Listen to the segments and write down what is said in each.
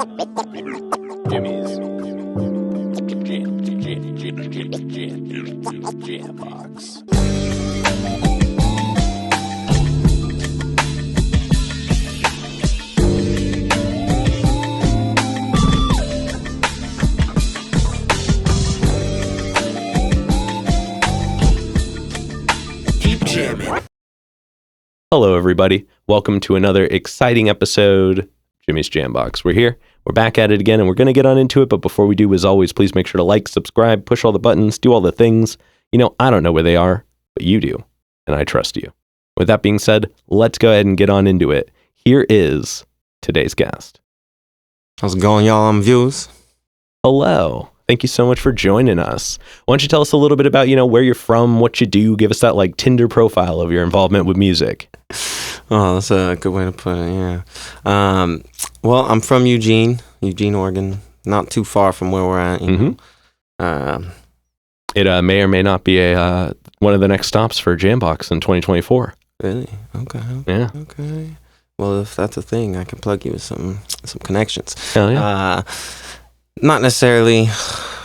Jimmy's Jam Box. Keep jamming. Hello, everybody. Welcome to another exciting episode, Jimmy's Jam Box. We're here. We're back at it again, and we're going to get on into it. But before we do, as always, please make sure to like, subscribe, push all the buttons, do all the things. You know, I don't know where they are, but you do, and I trust you. With that being said, let's go ahead and get on into it. Here is today's guest. How's it going, y'all? I'm Vews. Hello. Thank you so much for joining us. Why don't you tell us a little bit about, where you're from, what you do, give us that Tinder profile of your involvement with music. Oh, that's a good way to put it, yeah. Well, I'm from Eugene, Oregon, not too far from where we're at, you know. It may or may not be one of the next stops for Jambox in 2024. Really? Okay. Yeah. Okay. Well, if that's a thing, I can plug you with some connections. Hell yeah. Not necessarily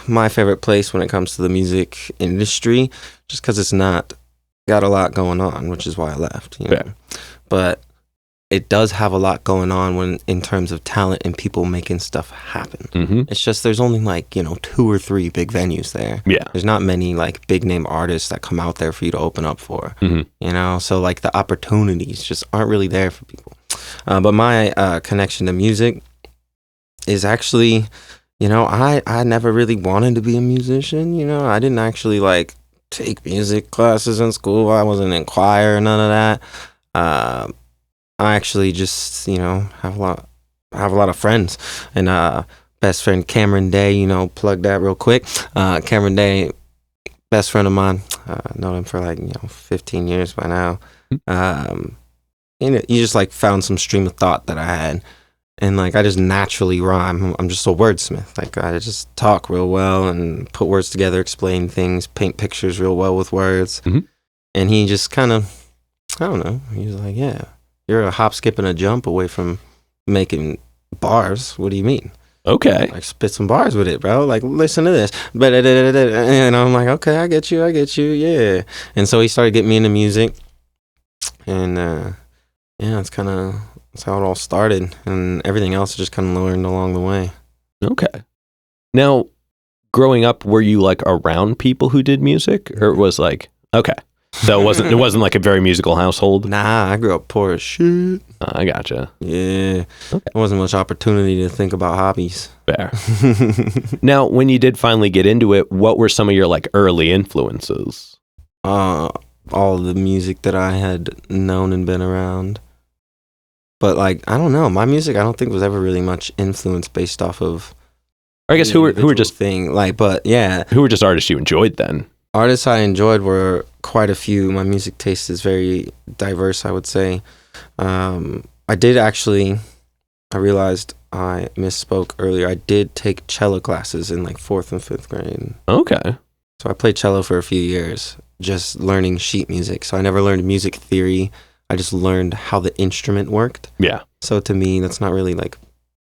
my favorite place when it comes to the music industry, just because it's not got a lot going on, which is why I left. You know? Yeah. But it does have a lot going on in terms of talent and people making stuff happen. Mm-hmm. It's just there's only 2 or 3 big venues there. Yeah. There's not many big name artists that come out there for you to open up for. Mm-hmm. So the opportunities just aren't really there for people. But my connection to music is actually, I never really wanted to be a musician. I didn't actually take music classes in school. I wasn't in choir, none of that. I actually just, have a lot of friends, and best friend Cameron Day, plug that real quick. Cameron Day, best friend of mine, known him for 15 years by now. You just found some stream of thought that I had, and I just naturally rhyme. I'm just a wordsmith. I just talk real well and put words together, explain things, paint pictures real well with words. Mm-hmm. And he just kind of, I don't know, he was like, yeah, you're a hop, skip, and a jump away from making bars. What do you mean? Okay. Spit some bars with it, bro. Listen to this. And I'm like, okay, I get you, yeah. And so he started getting me into music. And that's how it all started. And everything else just kind of learned along the way. Okay. Now, growing up, were you around people who did music? Or it was okay. So it wasn't a very musical household? Nah, I grew up poor as shit. I gotcha. Yeah. Okay. There wasn't much opportunity to think about hobbies. Fair. Now, when you did finally get into it, what were some of your early influences? All of the music that I had known and been around. But I don't know. My music, I don't think was ever really much influenced based off of. Or I guess who were just but yeah. Who were just artists you enjoyed then? Artists I enjoyed were quite a few. My music taste is very diverse, I would say. I did actually, I realized I misspoke earlier. I did take cello classes in 4th and 5th grade. Okay. So I played cello for a few years, just learning sheet music. So I never learned music theory. I just learned how the instrument worked. Yeah. So to me, that's not really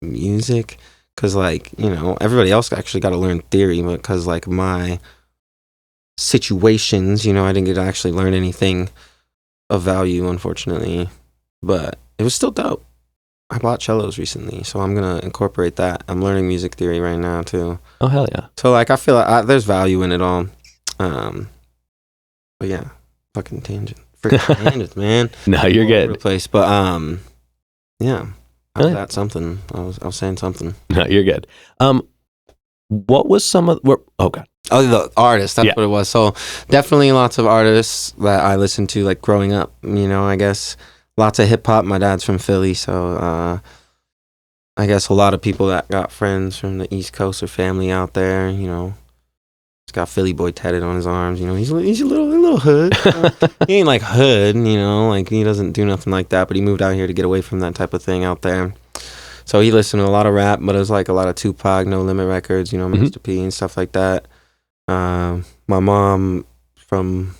music, because everybody else actually got to learn theory, but because my situations, I didn't get to actually learn anything of value, unfortunately, but it was still dope. I bought cellos recently, so I'm gonna incorporate that. I'm learning music theory right now too. Oh, hell yeah. So I feel there's value in it all. But yeah, fucking tangent. Freaking tangent, man. No, you're All good. over the place. But yeah. I was Really? at something. I was saying something. No, you're good. What was some of oh god. Oh, the artists. That's Yeah. what it was. So definitely lots of artists that I listened to growing up. I guess lots of hip hop. My dad's from Philly, so I guess a lot of people that got friends from the East Coast or family out there. He's got Philly boy tatted on his arms. He's a little hood. He ain't hood. He doesn't do nothing like that. But he moved out here to get away from that type of thing out there. So he listened to a lot of rap, but it was a lot of Tupac, No Limit records, Mr. P and stuff like that. My mom from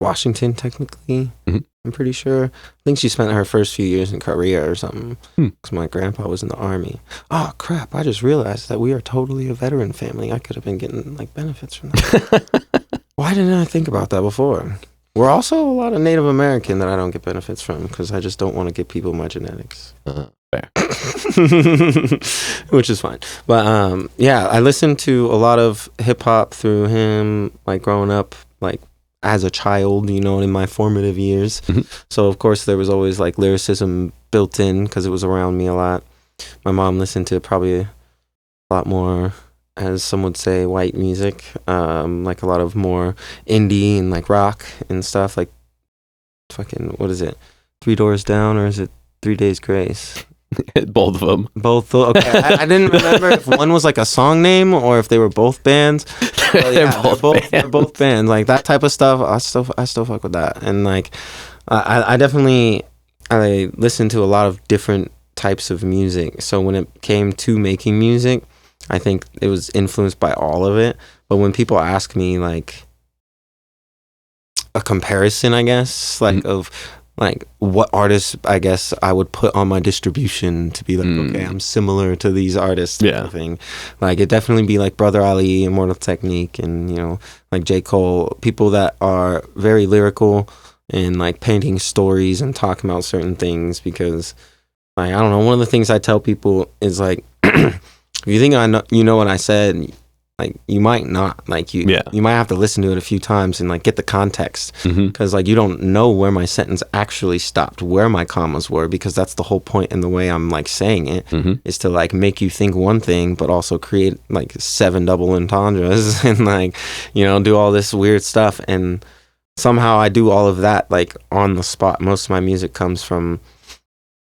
Washington, technically. Mhm. I'm pretty sure. I think she spent her first few years in Korea or something. Hmm. Because my grandpa was in the army. Oh, crap. I just realized that we are totally a veteran family. I could have been getting, like, benefits from that. Why didn't I think about that before? We're also a lot of Native American that I don't get benefits from because I just don't want to give people my genetics. Fair. Which is fine. But, yeah, I listened to a lot of hip-hop through him, like, growing up, like, as a child, you know, in my formative years. Mhm. So, of course, there was always like lyricism built in because it was around me a lot. My mom listened to probably a lot more, as some would say, white music, like a lot of more indie and like rock and stuff. Like, fucking, what is it? 3 Doors Down, or is it 3 Days Grace? Both of them. Both. Okay, I didn't remember if one was like a song name or if they were both bands. Well, yeah, they're both bands. Like that type of stuff. I still fuck with that. And like, I definitely I listen to a lot of different types of music. So when it came to making music, I think it was influenced by all of it. But when people ask me like a comparison, I guess, like of like what artists I guess I would put on my distribution to be like, okay, I'm similar to these artists type of thing. Like it'd definitely be like Brother Ali, Immortal Technique, and you know, like J. Cole, people that are very lyrical and like painting stories and talking about certain things. Because like, I don't know, one of the things I tell people is like if you think I know, you know what I said, like you might not, like you might have to listen to it a few times and like get the context, because like you don't know where my sentence actually stopped, where my commas were, because that's the whole point in the way I'm like saying it, is to like make you think one thing but also create like 7 double entendres and like, you know, do all this weird stuff. And somehow I do all of that like on the spot. Most of my music comes from,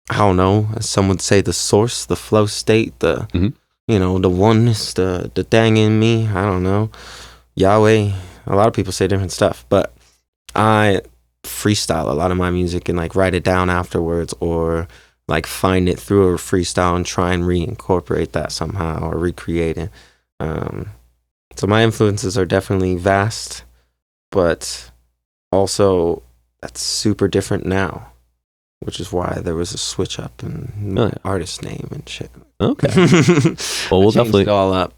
I don't know, as some would say, the source, the flow state, the you know, the oneness, the thing in me. I don't know. Yahweh. A lot of people say different stuff, but I freestyle a lot of my music and like write it down afterwards, or like find it through a freestyle and try and reincorporate that somehow or recreate it. So my influences are definitely vast, but also that's super different now, which is why there was a switch up in my artist name and shit. Okay. Well, we'll definitely it all up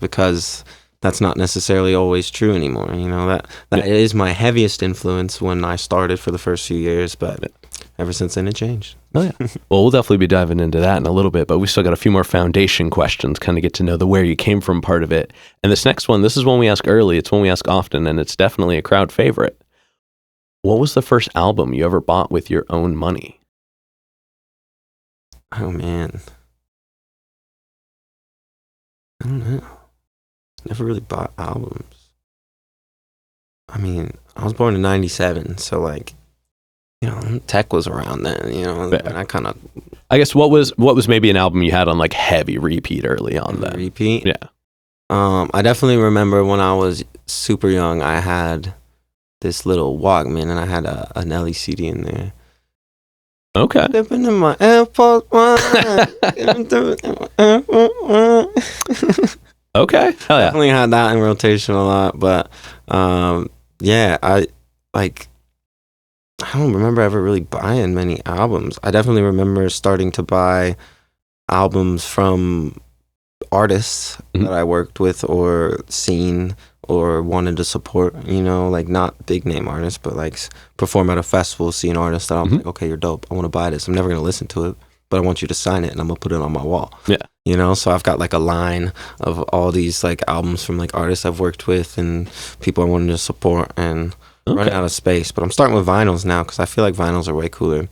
because that's not necessarily always true anymore. You know, that is my heaviest influence when I started for the first few years, but ever since then it changed. Oh yeah. Well, we'll definitely be diving into that in a little bit, but we still got a few more foundation questions, kind of get to know the where you came from part of it. And this next one, this is one we ask early, it's one we ask often, and it's definitely a crowd favorite. What was the first album you ever bought with your own money? Oh man, I don't know. Never really bought albums. I mean, I was born in '97, so like, you know, tech was around then. You know, and I kind of. I guess what was maybe an album you had on like heavy repeat early on then? Repeat. Yeah. I definitely remember when I was super young, I had this little Walkman and I had an LE CD in there. Okay. Dipping in my AirPods. Okay. Hell yeah. Definitely had that in rotation a lot, but yeah, I don't remember ever really buying many albums. I definitely remember starting to buy albums from artists that I worked with or seen or wanted to support, you know, like not big name artists, but like perform at a festival, see an artist that I'm like, okay, you're dope, I want to buy this. I'm never going to listen to it, but I want you to sign it and I'm going to put it on my wall. Yeah. You know, so I've got like a line of all these like albums from like artists I've worked with and people I wanted to support, and running out of space. But I'm starting with vinyls now because I feel like vinyls are way cooler.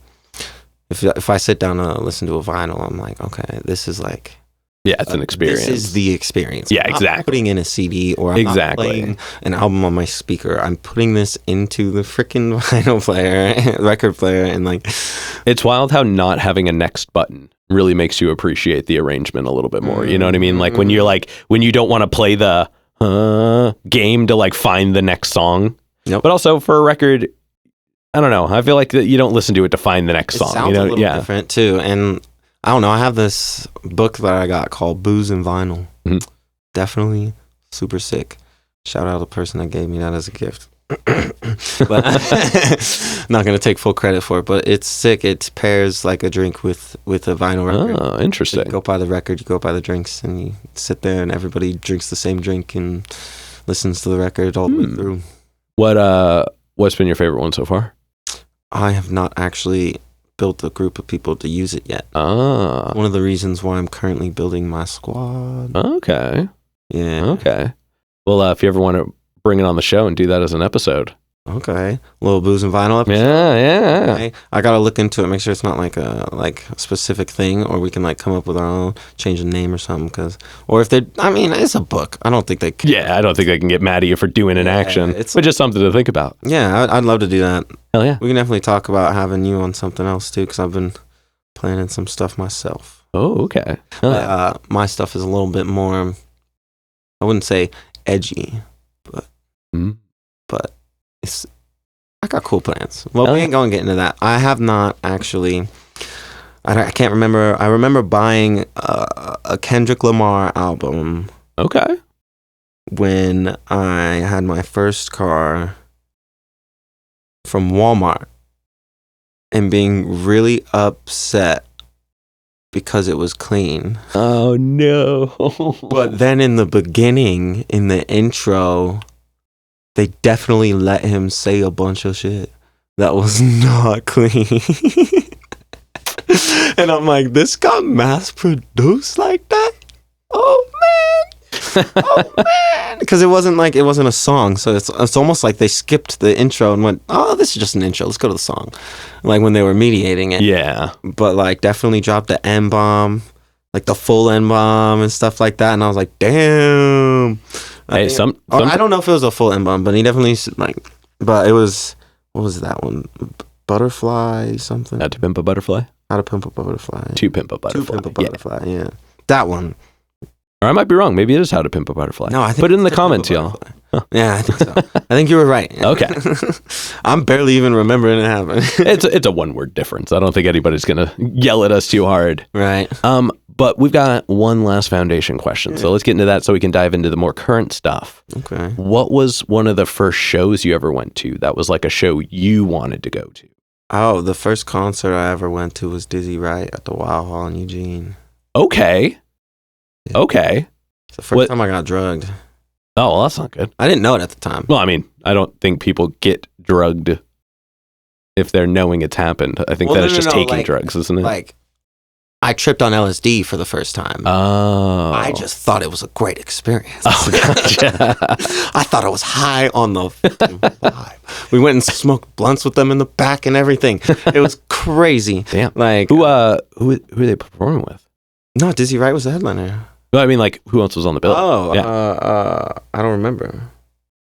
If I sit down and listen to a vinyl, I'm like, okay, this is like, yeah, it's an experience. This is the experience. Yeah, I'm exactly. not putting in a CD or I'm not playing an album on my speaker. I'm putting this into the freaking vinyl player, record player, and like... It's wild how not having a next button really makes you appreciate the arrangement a little bit more. You know what I mean? Like when you're like, when you don't want to play the game to like find the next song. But also for a record, I don't know. I feel like you don't listen to it to find the next song. It sounds you know? a little different too. And I don't know. I have this book that I got called Booze and Vinyl. Definitely super sick. Shout out to the person that gave me that as a gift. But not gonna take full credit for it. But it's sick. It pairs like a drink with a vinyl record. Oh, interesting. You go buy the record, you go buy the drinks, and you sit there, and everybody drinks the same drink and listens to the record all the way through. What's been your favorite one so far? I have not actually built a group of people to use it yet. Ah. One of the reasons why I'm currently building my squad. Okay. Yeah. Okay. Well, if you ever want to bring it on the show and do that as an episode. Okay. Little Booze and Vinyl episode. Yeah. Okay. I gotta look into it, make sure it's not like a specific thing, or we can like come up with our own, change the name or something. Or if it's a book. I don't think they can. Yeah, I don't think they can get mad at you for doing an action. It's just something to think about. Yeah, I'd love to do that. Hell yeah. We can definitely talk about having you on something else too, because I've been planning some stuff myself. Oh, okay. My stuff is a little bit more, I wouldn't say edgy, but I got cool plans. Well, we ain't gonna get into that. I have not actually. I can't remember. I remember buying a Kendrick Lamar album. Okay. When I had my first car from Walmart, and being really upset because it was clean. Oh no. But then in the beginning, in the intro, they definitely let him say a bunch of shit that was not clean. And I'm like, this got mass produced like that? Oh man. Oh man. Because it wasn't a song. So it's almost like they skipped the intro and went, oh, this is just an intro. Let's go to the song. Like when they were mediating it. Yeah. But like definitely dropped the N-bomb, like the full N-bomb and stuff like that. And I was like, damn. Hey, I don't know if it was a full N-bomb, but he definitely but it was, what was that one? Butterfly something? How to Pimp a Butterfly? How to Pimp a Butterfly. To Pimp a Butterfly. To Pimp a Butterfly, yeah. That one. Or I might be wrong. Maybe it is How to Pimp a Butterfly. No, I think put it in the comments, y'all. Huh. Yeah, I think so. I think you were right. Okay. I'm barely even remembering it happening. It's a one-word difference. I don't think anybody's gonna yell at us too hard. Right. But we've got one last foundation question. So let's get into that so we can dive into the more current stuff. Okay. What was one of the first shows you ever went to that was like a show you wanted to go to? Oh, the first concert I ever went to was Dizzy Wright at the Wow Hall in Eugene. Okay. Yeah. Okay. It's the first time I got drugged. Oh, well, that's not good. I didn't know it at the time. Well, I mean, I don't think people get drugged if they're knowing it's happened. I think is just taking drugs, isn't it? Like, I tripped on LSD for the first time. Oh. I just thought it was a great experience. Oh, gotcha. I thought I was high on the vibe. We went and smoked blunts with them in the back and everything. It was crazy. Damn. Like, who are they performing with? No, Dizzy Wright was the headliner. Well, I mean, like, who else was on the bill? Oh, yeah. I don't remember.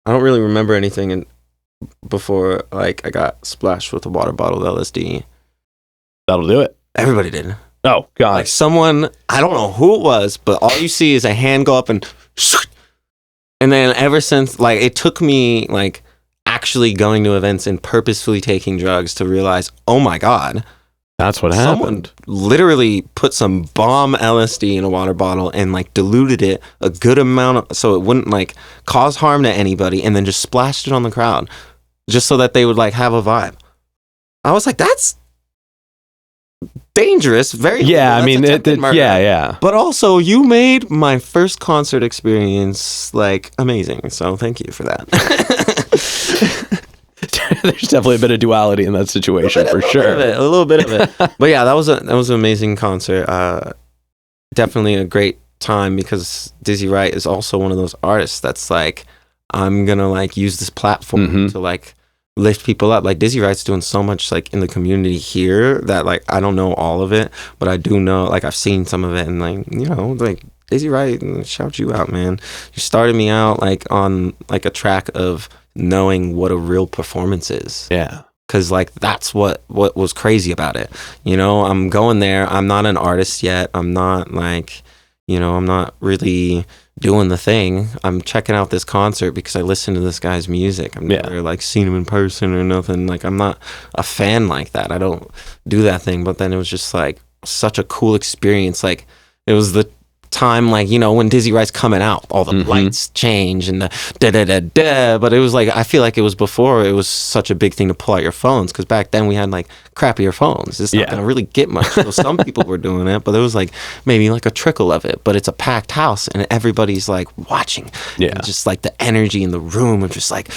I don't really remember anything before, like, I got splashed with a water bottle of LSD. That'll do it. Everybody did. Oh, God. Like someone, I don't know who it was, but all you see is a hand go up and then ever since, like, it took me, like, actually going to events and purposefully taking drugs to realize, oh my God. That's what Someone happened. Literally put some bomb LSD in a water bottle and, like, diluted it a good amount so it wouldn't, like, cause harm to anybody, and then just splashed it on the crowd just so that they would, like, have a vibe. I was like, that's dangerous. Very yeah. I mean, yeah. But also, you made my first concert experience like amazing. So thank you for that. There's definitely a bit of duality in that situation for sure. A little bit of it. But yeah, that was an amazing concert. Definitely a great time because Dizzy Wright is also one of those artists that's like, I'm gonna like use this platform to like lift people up. Like Dizzy Wright's doing so much like in the community here that like I don't know all of it, but I do know, like I've seen some of it, and like, you know, like Dizzy Wright, shout you out, man. You started me out like on like a track of knowing what a real performance is. Yeah. Cause like that's what was crazy about it. You know, I'm going there. I'm not an artist yet. I'm not like, you know, I'm not really doing the thing. I'm checking out this concert because I listen to this guy's music. I've never like seen him in person or nothing. Like I'm not a fan like that. I don't do that thing. But then it was just like such a cool experience. Like it was the time, like, you know, when Dizzy Wright's coming out, all the lights change and the da-da-da-da. But it was like, I feel like it was before it was such a big thing to pull out your phones, because back then we had like crappier phones. It's not going to really get much. So some people were doing it, but there was like maybe like a trickle of it. But it's a packed house and everybody's like watching. Yeah. And just like the energy in the room and just like,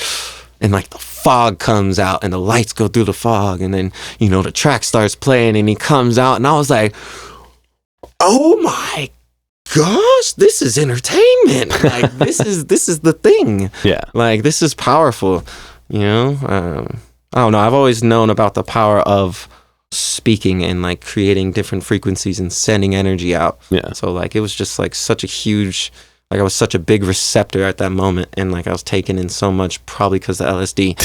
and like the fog comes out and the lights go through the fog, and then, you know, the track starts playing and he comes out, and I was like, oh my gosh, this is entertainment. Like, this is the thing. Yeah. Like, this is powerful, you know? I don't know. I've always known about the power of speaking and like creating different frequencies and sending energy out. Yeah. So like, it was just like such a huge, like I was such a big receptor at that moment, and like I was taking in so much, probably because of LSD.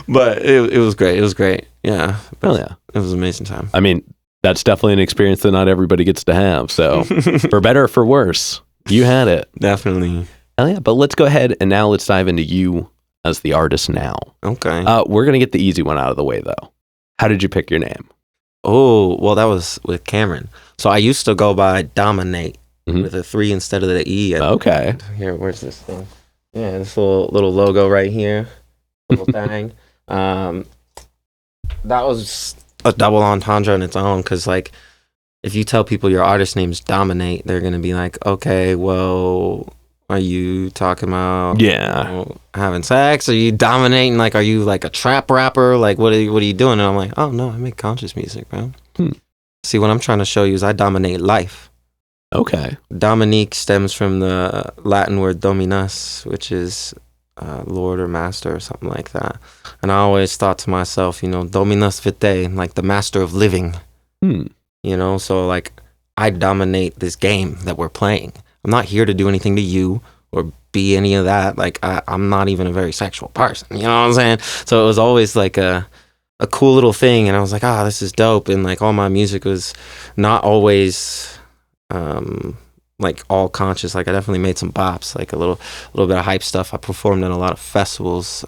But it was great. It was great. Yeah. Hell yeah. It was an amazing time. I mean, that's definitely an experience that not everybody gets to have. So for better or for worse, you had it. Definitely. Hell yeah. But let's go ahead and now let's dive into you as the artist now. Okay. We're going to get the easy one out of the way though. How did you pick your name? Oh, well, that was with Cameron. So I used to go by Dominate with a 3 instead of the E. Okay. Here, where's this thing? Yeah, this little logo right here. Little thing. That was a double entendre on its own, because like, if you tell people your artist name's Dominate, they're gonna be like, okay, well, are you talking about having sex? Are you dominating? Like, are you like a trap rapper? Like, what are you doing? And I'm like, oh no, I make conscious music, bro. See, what I'm trying to show you is I dominate life. Okay. Dominique stems from the Latin word dominus, which is Lord or master or something like that. And I always thought to myself, you know, dominus vitae, like the master of living. You know, so like, I dominate this game that we're playing. I'm not here to do anything to you or be any of that. Like, I'm not even a very sexual person. You know what I'm saying? So it was always like a cool little thing. And I was like, this is dope. And like, all my music was not always like all conscious. Like, I definitely made some bops, like a little bit of hype stuff. I performed at a lot of festivals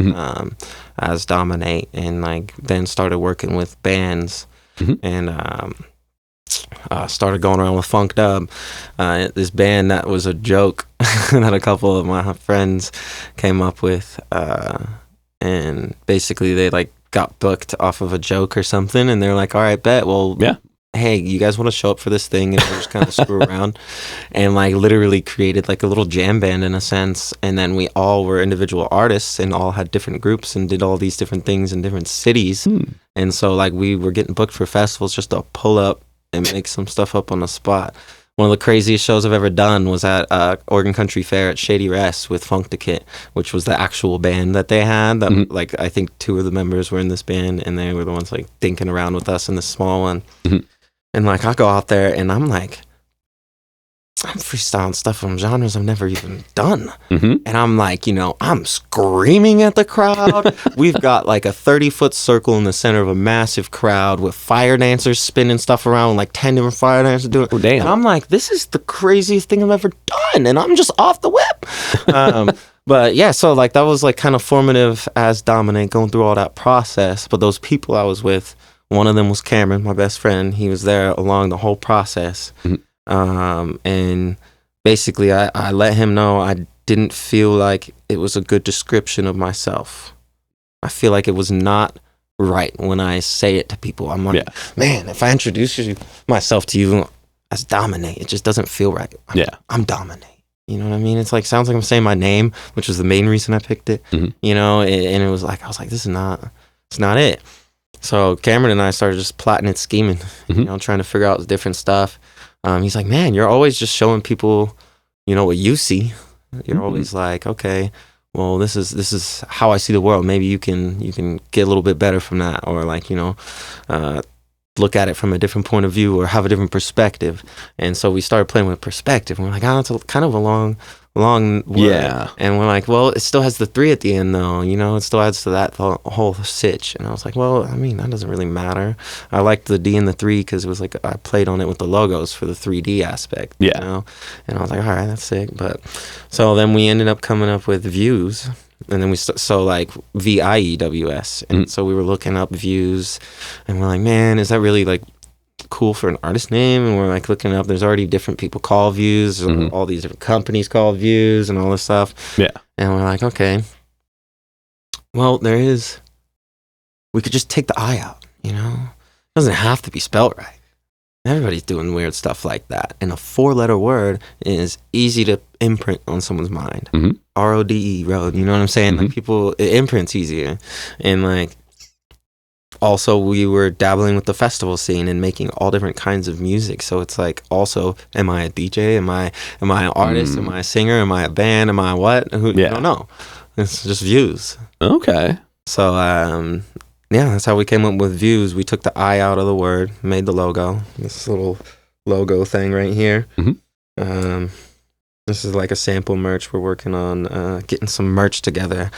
as Dominate, and like then started working with bands and started going around with Funk Dub, this band that was a joke that a couple of my friends came up with, and basically they like got booked off of a joke or something, and they're like, all right, bet, well, hey, you guys want to show up for this thing? And we just kind of screw around, and like literally created like a little jam band in a sense. And then we all were individual artists and all had different groups and did all these different things in different cities. And so like, we were getting booked for festivals just to pull up and make some stuff up on the spot. One of the craziest shows I've ever done was at Oregon Country Fair at Shady Rest with Funk the Kit, which was the actual band that they had. That like, I think 2 of the members were in this band, and they were the ones like dinking around with us in the small one. And like, I go out there and I'm like, I'm freestyling stuff from genres I've never even done. And I'm like, you know, I'm screaming at the crowd. We've got like a 30-foot circle in the center of a massive crowd with fire dancers spinning stuff around, like 10 different fire dancers doing it. And I'm like, this is the craziest thing I've ever done. And I'm just off the whip. But yeah, so like, that was like kind of formative as Dominate, going through all that process. But those people I was with, one of them was Cameron, my best friend. He was there along the whole process. And basically I let him know I didn't feel like it was a good description of myself. I feel like it was not right when I say it to people. I'm like, man, if I introduce myself to you as Dominate, it just doesn't feel right. I'm Dominate. You know what I mean? It's like, sounds like I'm saying my name, which was the main reason I picked it. You know, and it was like, I was like, it's not it. So Cameron and I started just plotting and scheming, you know, trying to figure out different stuff. He's like, man, you're always just showing people, you know, what you see. You're always like, okay, well, this is how I see the world. Maybe you can get a little bit better from that, or like, you know, look at it from a different point of view or have a different perspective. And so we started playing with perspective, and we're like, it's kind of a long word. And we're like, well, it still has the 3 at the end though, you know, it still adds to that whole sitch. And I was like, well, I mean, that doesn't really matter. I liked the D and the 3 because it was like, I played on it with the logos for the 3D aspect, you know? And I was like, all right, that's sick. But so then we ended up coming up with Vews, and then so like VIEWS. And so we were looking up Vews, and we're like, man, is that really like cool for an artist name, and we're like looking up. There's already different people called Vews, all these different companies called Vews, and all this stuff. Yeah. And we're like, okay, well, we could just take the I out, you know? It doesn't have to be spelled right. Everybody's doing weird stuff like that. And a 4-letter word is easy to imprint on someone's mind. RODE, road, you know what I'm saying? Like people, it imprints easier. And like, also we were dabbling with the festival scene and making all different kinds of music. So it's like, also, am I a DJ? Am I an artist? Am I a singer? Am I a band? Am I what? I don't know. It's just Vews. Okay. So, yeah, that's how we came up with Vews. We took the I out of the word, made the logo. This little logo thing right here. This is like a sample merch. We're working on getting some merch together.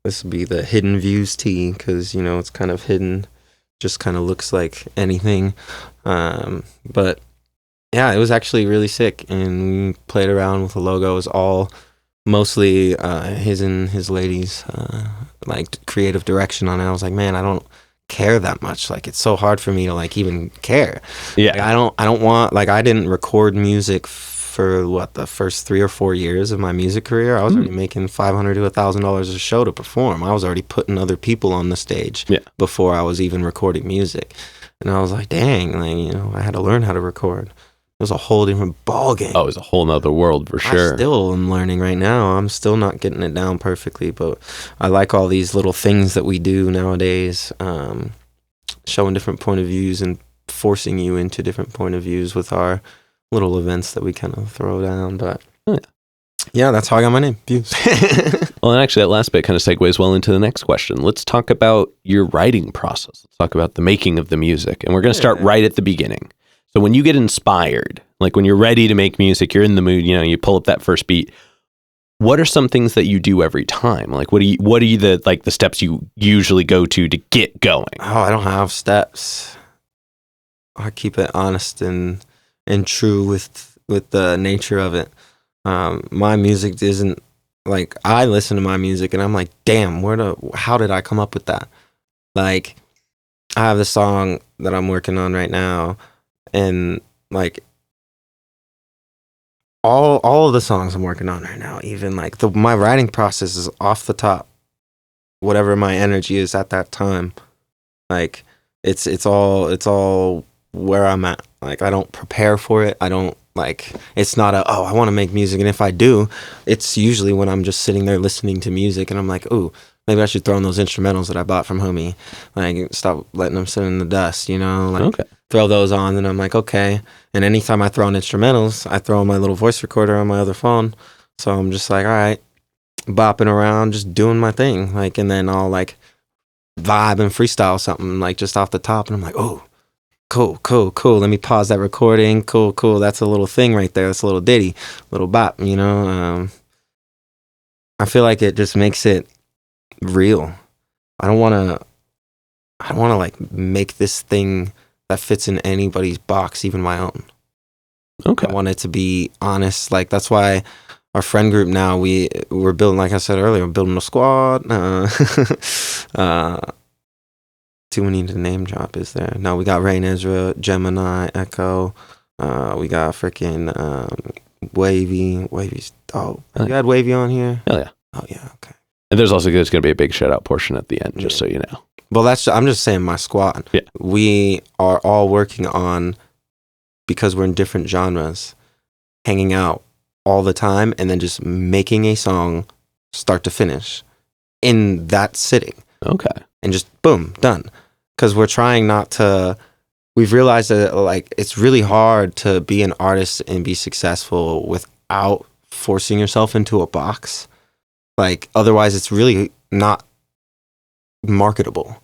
This would be the Hidden Vews tee because, you know, it's kind of hidden. Just kind of looks like anything. But, yeah, it was actually really sick. And we played around with the logo. It was all mostly his and his ladies' like creative direction on it. I was like, man, I don't care that much. Like, it's so hard for me to like even care. Yeah. Like, I don't want, like, I didn't record music for the first 3 or 4 years of my music career. I was already making $500 to $1,000 a show to perform. I was already putting other people on the stage before I was even recording music. And I was like, dang, like, you know, I had to learn how to record. It was a whole different ball game. Oh, it was a whole nother world for sure. I still am learning right now. I'm still not getting it down perfectly, but I like all these little things that we do nowadays, showing different point of views and forcing you into different point of views with our little events that we kind of throw down. But yeah, that's how I got my name, Vews. Well, and actually that last bit kind of segues well into the next question. Let's talk about your writing process. Let's talk about the making of the music. And we're going to start right at the beginning. So when you get inspired, like when you're ready to make music, you're in the mood, you know, you pull up that first beat. What are some things that you do every time? Like what are you the steps you usually go to get going? Oh, I don't have steps. I keep it honest and true with the nature of it. My music isn't like, I listen to my music and I'm like, damn, how did I come up with that? Like, I have this song that I'm working on right now. And like all of the songs I'm working on right now, even like my writing process is off the top, whatever my energy is at that time. Like it's all where I'm at. Like I don't prepare for it. I don't like, it's not I want to make music. And if I do, it's usually when I'm just sitting there listening to music and I'm like, ooh, maybe I should throw in those instrumentals that I bought from homie. Like, stop letting them sit in the dust, you know? Like, throw those on, and I'm like, okay. And anytime I throw in instrumentals, I throw in my little voice recorder on my other phone. So I'm just like, all right, bopping around, just doing my thing. Like, and then I'll, like, vibe and freestyle something, like, just off the top. And I'm like, oh, cool. Let me pause that recording. Cool. That's a little thing right there. That's a little ditty, little bop, you know? I feel like it just makes it real. I don't want to like make this thing that fits in anybody's box, even my own. Okay. I want it to be honest. Like, that's why our friend group now, we're building, like I said earlier, we're building a squad. Too many to name drop, is there? No, we got Rain Ezra, Gemini, Echo. We got freaking Wavy. Wavy's dope. You had Wavy on here? Hell yeah. Oh yeah, okay. And there's going to be a big shout out portion at the end, just so you know. Well, I'm just saying my squad. Yeah. We are all working on, because we're in different genres, hanging out all the time and then just making a song start to finish in that sitting. Okay. And just boom, done. Because we're trying not to, we've realized that like it's really hard to be an artist and be successful without forcing yourself into a box. Like, otherwise it's really not marketable.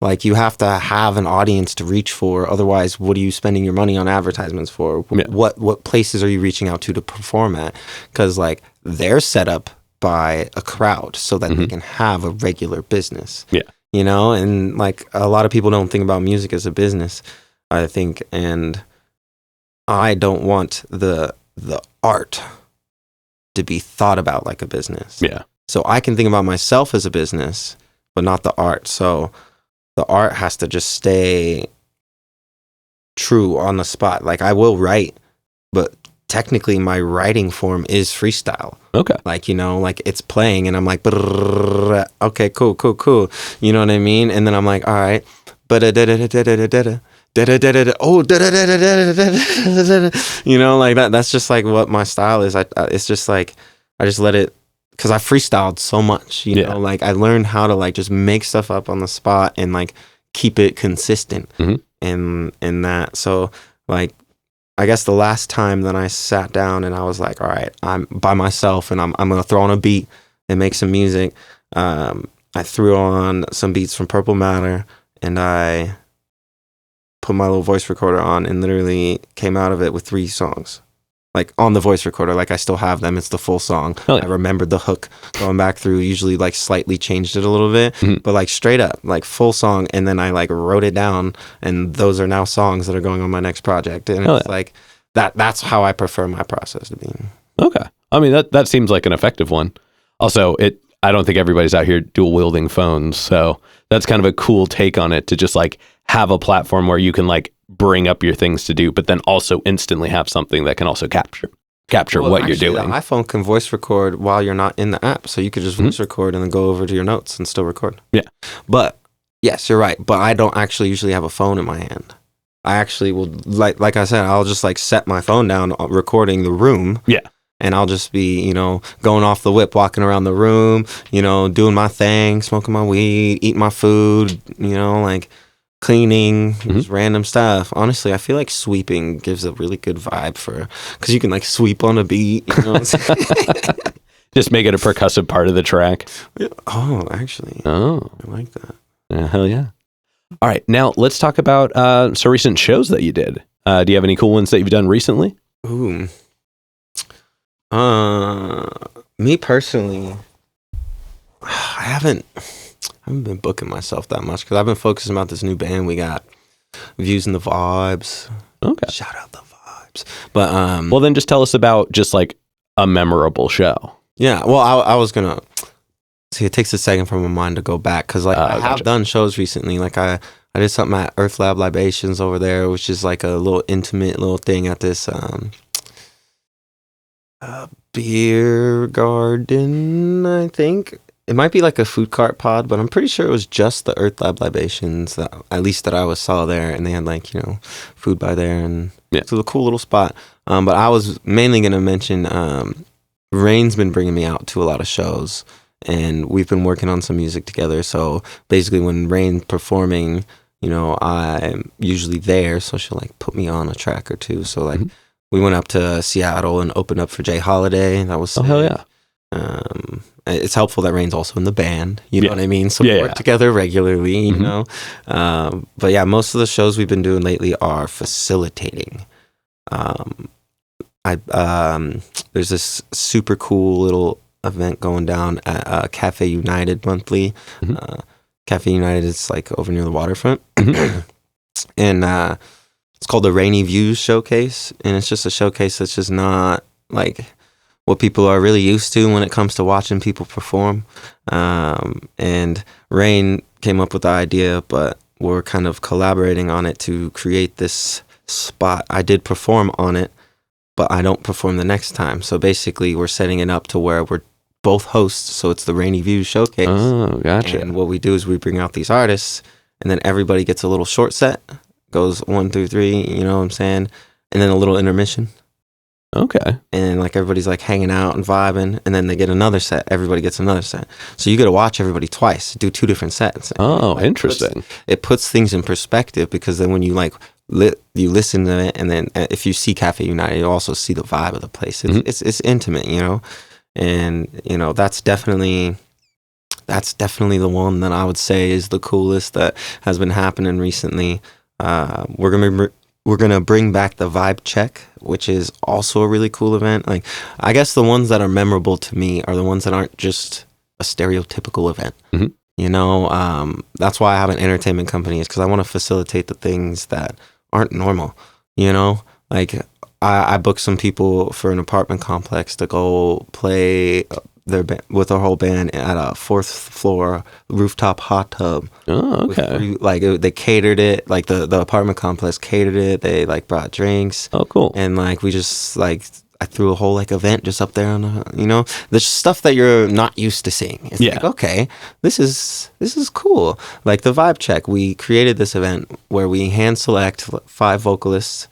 Like, you have to have an audience to reach for. Otherwise, what are you spending your money on advertisements for? Yeah. What places are you reaching out to perform at? Because like, they're set up by a crowd so that they can have a regular business. Yeah. You know, and like a lot of people don't think about music as a business, I think, and I don't want the art to be thought about like a business. Yeah. So I can think about myself as a business, but not the art. So the art has to just stay true on the spot. Like I will write, but technically my writing form is freestyle. Okay. Like, you know, like it's playing and I'm like, okay, cool. You know what I mean? And then I'm like, all right. Oh, you know, like that. That's just like what my style is. It's just like I just let it, because I freestyled so much. You know, like I learned how to like just make stuff up on the spot and like keep it consistent. And that. So like, I guess the last time that I sat down and I was like, all right, I'm by myself and I'm gonna throw on a beat and make some music. I threw on some beats from Purple Matter and I put my little voice recorder on and literally came out of it with 3 songs. Like on the voice recorder, like I still have them. It's the full song. I remembered the hook going back through, usually like slightly changed it a little bit, but like straight up, like full song. And then I like wrote it down and those are now songs that are going on my next project. And it's like that's how I prefer my process to be. Okay. I mean, that seems like an effective one. Also, I don't think everybody's out here dual wielding phones. So that's kind of a cool take on it, to just like have a platform where you can like bring up your things to do, but then also instantly have something that can also capture what you're doing. The iPhone can voice record while you're not in the app. So you could just voice record and then go over to your notes and still record. Yeah. But yes, you're right. But I don't actually usually have a phone in my hand. I actually will, like I said, I'll just like set my phone down recording the room. Yeah. And I'll just be, you know, going off the whip, walking around the room, you know, doing my thing, smoking my weed, eating my food, you know, like cleaning, just random stuff. Honestly, I feel like sweeping gives a really good vibe because you can like sweep on a beat, you know what I'm saying? Just make it a percussive part of the track. Oh, actually. Oh. I like that. Yeah, hell yeah. All right, now let's talk about some recent shows that you did. Do you have any cool ones that you've done recently? Ooh. Me personally, I haven't been booking myself that much because I've been focusing about this new band we got, Vews and the Vibes. Okay. Shout out the Vibes. But well, then just tell us about just like a memorable show. Yeah. Well, I was gonna see. It takes a second for my mind to go back because like I have done shows recently. Like I did something at Earth Lab Libations over there, which is like a little intimate little thing at this beer garden, I think. It might be like a food cart pod, but I'm pretty sure it was just the Earth Lab Libations that I saw there, and they had like, you know, food by there, and it's a cool little spot. But I was mainly going to mention Rain's been bringing me out to a lot of shows, and we've been working on some music together. So basically when Rain's performing, you know, I'm usually there, so she'll like put me on a track or two. So like we went up to Seattle and opened up for Jay Holiday. That was sick. Oh, hell yeah. It's helpful that Rain's also in the band, you know what I mean? So we work together regularly, you know? But yeah, most of the shows we've been doing lately are facilitating. There's this super cool little event going down at Cafe United monthly. Cafe United is like over near the waterfront. And it's called the Rainy Views Showcase. And it's just a showcase that's just not like what people are really used to when it comes to watching people perform. And Rain came up with the idea, but we're kind of collaborating on it to create this spot. I did perform on it, but I don't perform the next time. So basically we're setting it up to where we're both hosts. So it's the Rainy Views Showcase. Oh, gotcha. And what we do is we bring out these artists and then everybody gets a little short set, goes 1 through 3, you know what I'm saying? And then a little intermission. Okay. And like everybody's like hanging out and vibing, and then they get another set. Everybody gets another set. So you got to watch everybody twice, do 2 different sets. Oh, like, interesting. It puts things in perspective because then when you like you listen to it, and then if you see Cafe United, you also see the vibe of the place. It's intimate, you know, and you know that's definitely the one that I would say is the coolest that has been happening recently. We're gonna bring back the Vibe Check, which is also a really cool event. Like, I guess the ones that are memorable to me are the ones that aren't just a stereotypical event. You know, that's why I have an entertainment company, is because I want to facilitate the things that aren't normal. You know, like I booked some people for an apartment complex to go play with our whole band at a 4th floor rooftop hot tub. Oh, okay. They catered it, like the apartment complex catered it. They like brought drinks. Oh, cool. And like we just like I threw a whole like event just up there on the stuff that you're not used to seeing. It's like, okay, this is cool. Like the vibe check, we created this event where we hand select 5 vocalists.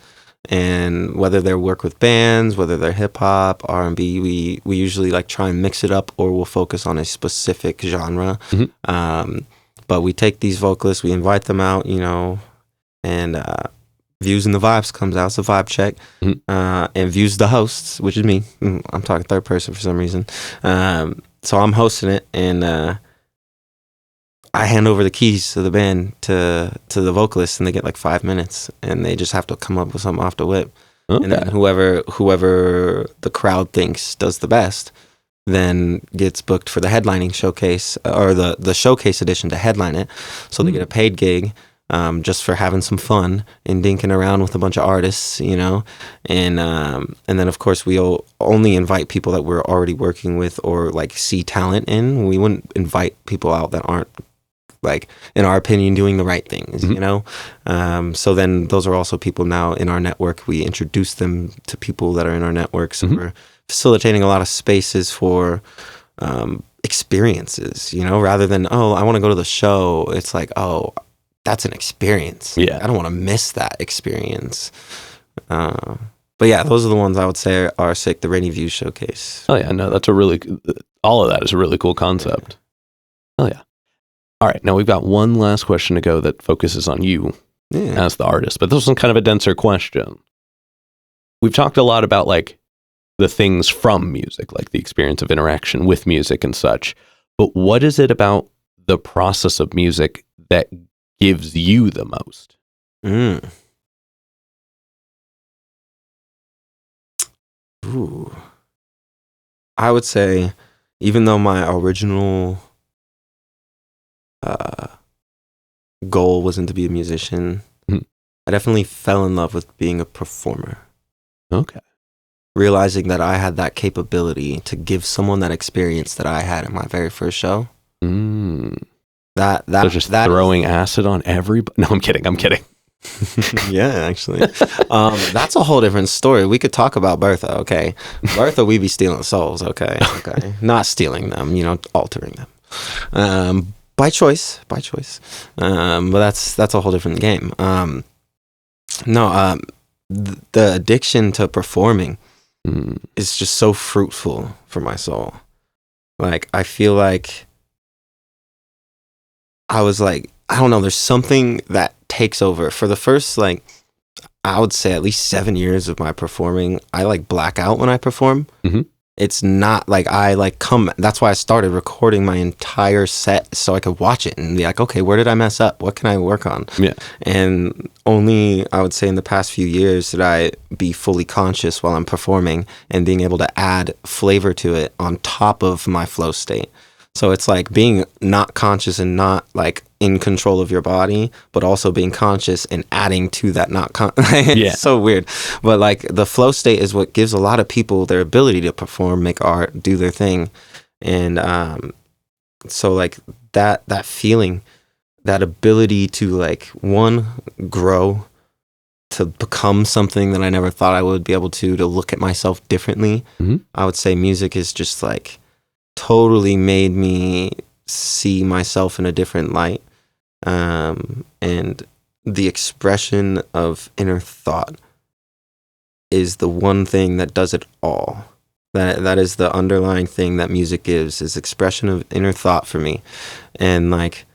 And whether they work with bands, whether they're hip hop, R&B, we usually like try and mix it up, or we'll focus on a specific genre. But we take these vocalists, we invite them out, and Views and the Vibes comes out. It's a vibe check, and Views the hosts, which is me. I'm talking third person for some reason. So I'm hosting it, and I hand over the keys to the band to the vocalists, and they get like 5 minutes, and they just have to come up with something off the whip. Okay. And then whoever the crowd thinks does the best then gets booked for the headlining showcase, or the showcase edition to headline it. So they get a paid gig just for having some fun and dinking around with a bunch of artists, and then of course we'll only invite people that we're already working with or like see talent in. We wouldn't invite people out that aren't, like, in our opinion, doing the right things, so then those are also people now in our network. We introduce them to people that are in our network, so we're facilitating a lot of spaces for experiences, rather than, I want to go to the show. It's like, that's an experience. I don't want to miss that experience. But yeah, those are the ones I would say are sick. The Rainy Views showcase. Oh yeah, no, that's all of that is a really cool concept. Oh yeah. All right, now we've got one last question to go that focuses on you as the artist, but this one's kind of a denser question. We've talked a lot about like the things from music, like the experience of interaction with music and such, but what is it about the process of music that gives you the most? Ooh. I would say, even though my original goal wasn't to be a musician, I definitely fell in love with being a performer. Okay. Realizing that I had that capability to give someone that experience that I had in my very first show. Throwing acid on everybody. No, I'm kidding. Yeah, actually. That's a whole different story. We could talk about Bertha, okay? Bertha, we be stealing souls, okay? Not stealing them, altering them. By choice. But that's a whole different game. The addiction to performing is just so fruitful for my soul. Like, I feel like I was like, I don't know, there's something that takes over. For the first, like, I would say at least 7 years of my performing, I like black out when I perform. It's not like I like that's why I started recording my entire set so I could watch it and be like, okay, where did I mess up? What can I work on? Yeah. And only, I would say, in the past few years did I be fully conscious while I'm performing and being able to add flavor to it on top of my flow state. So it's like being not conscious and not like in control of your body, but also being conscious and adding to that It's so weird. But like the flow state is what gives a lot of people their ability to perform, make art, do their thing. And so like that feeling, that ability to like, one, grow, to become something that I never thought I would be able to look at myself differently. I would say music is just like totally made me see myself in a different light. And the expression of inner thought is the one thing that does it all. That is the underlying thing that music gives, is expression of inner thought for me. And like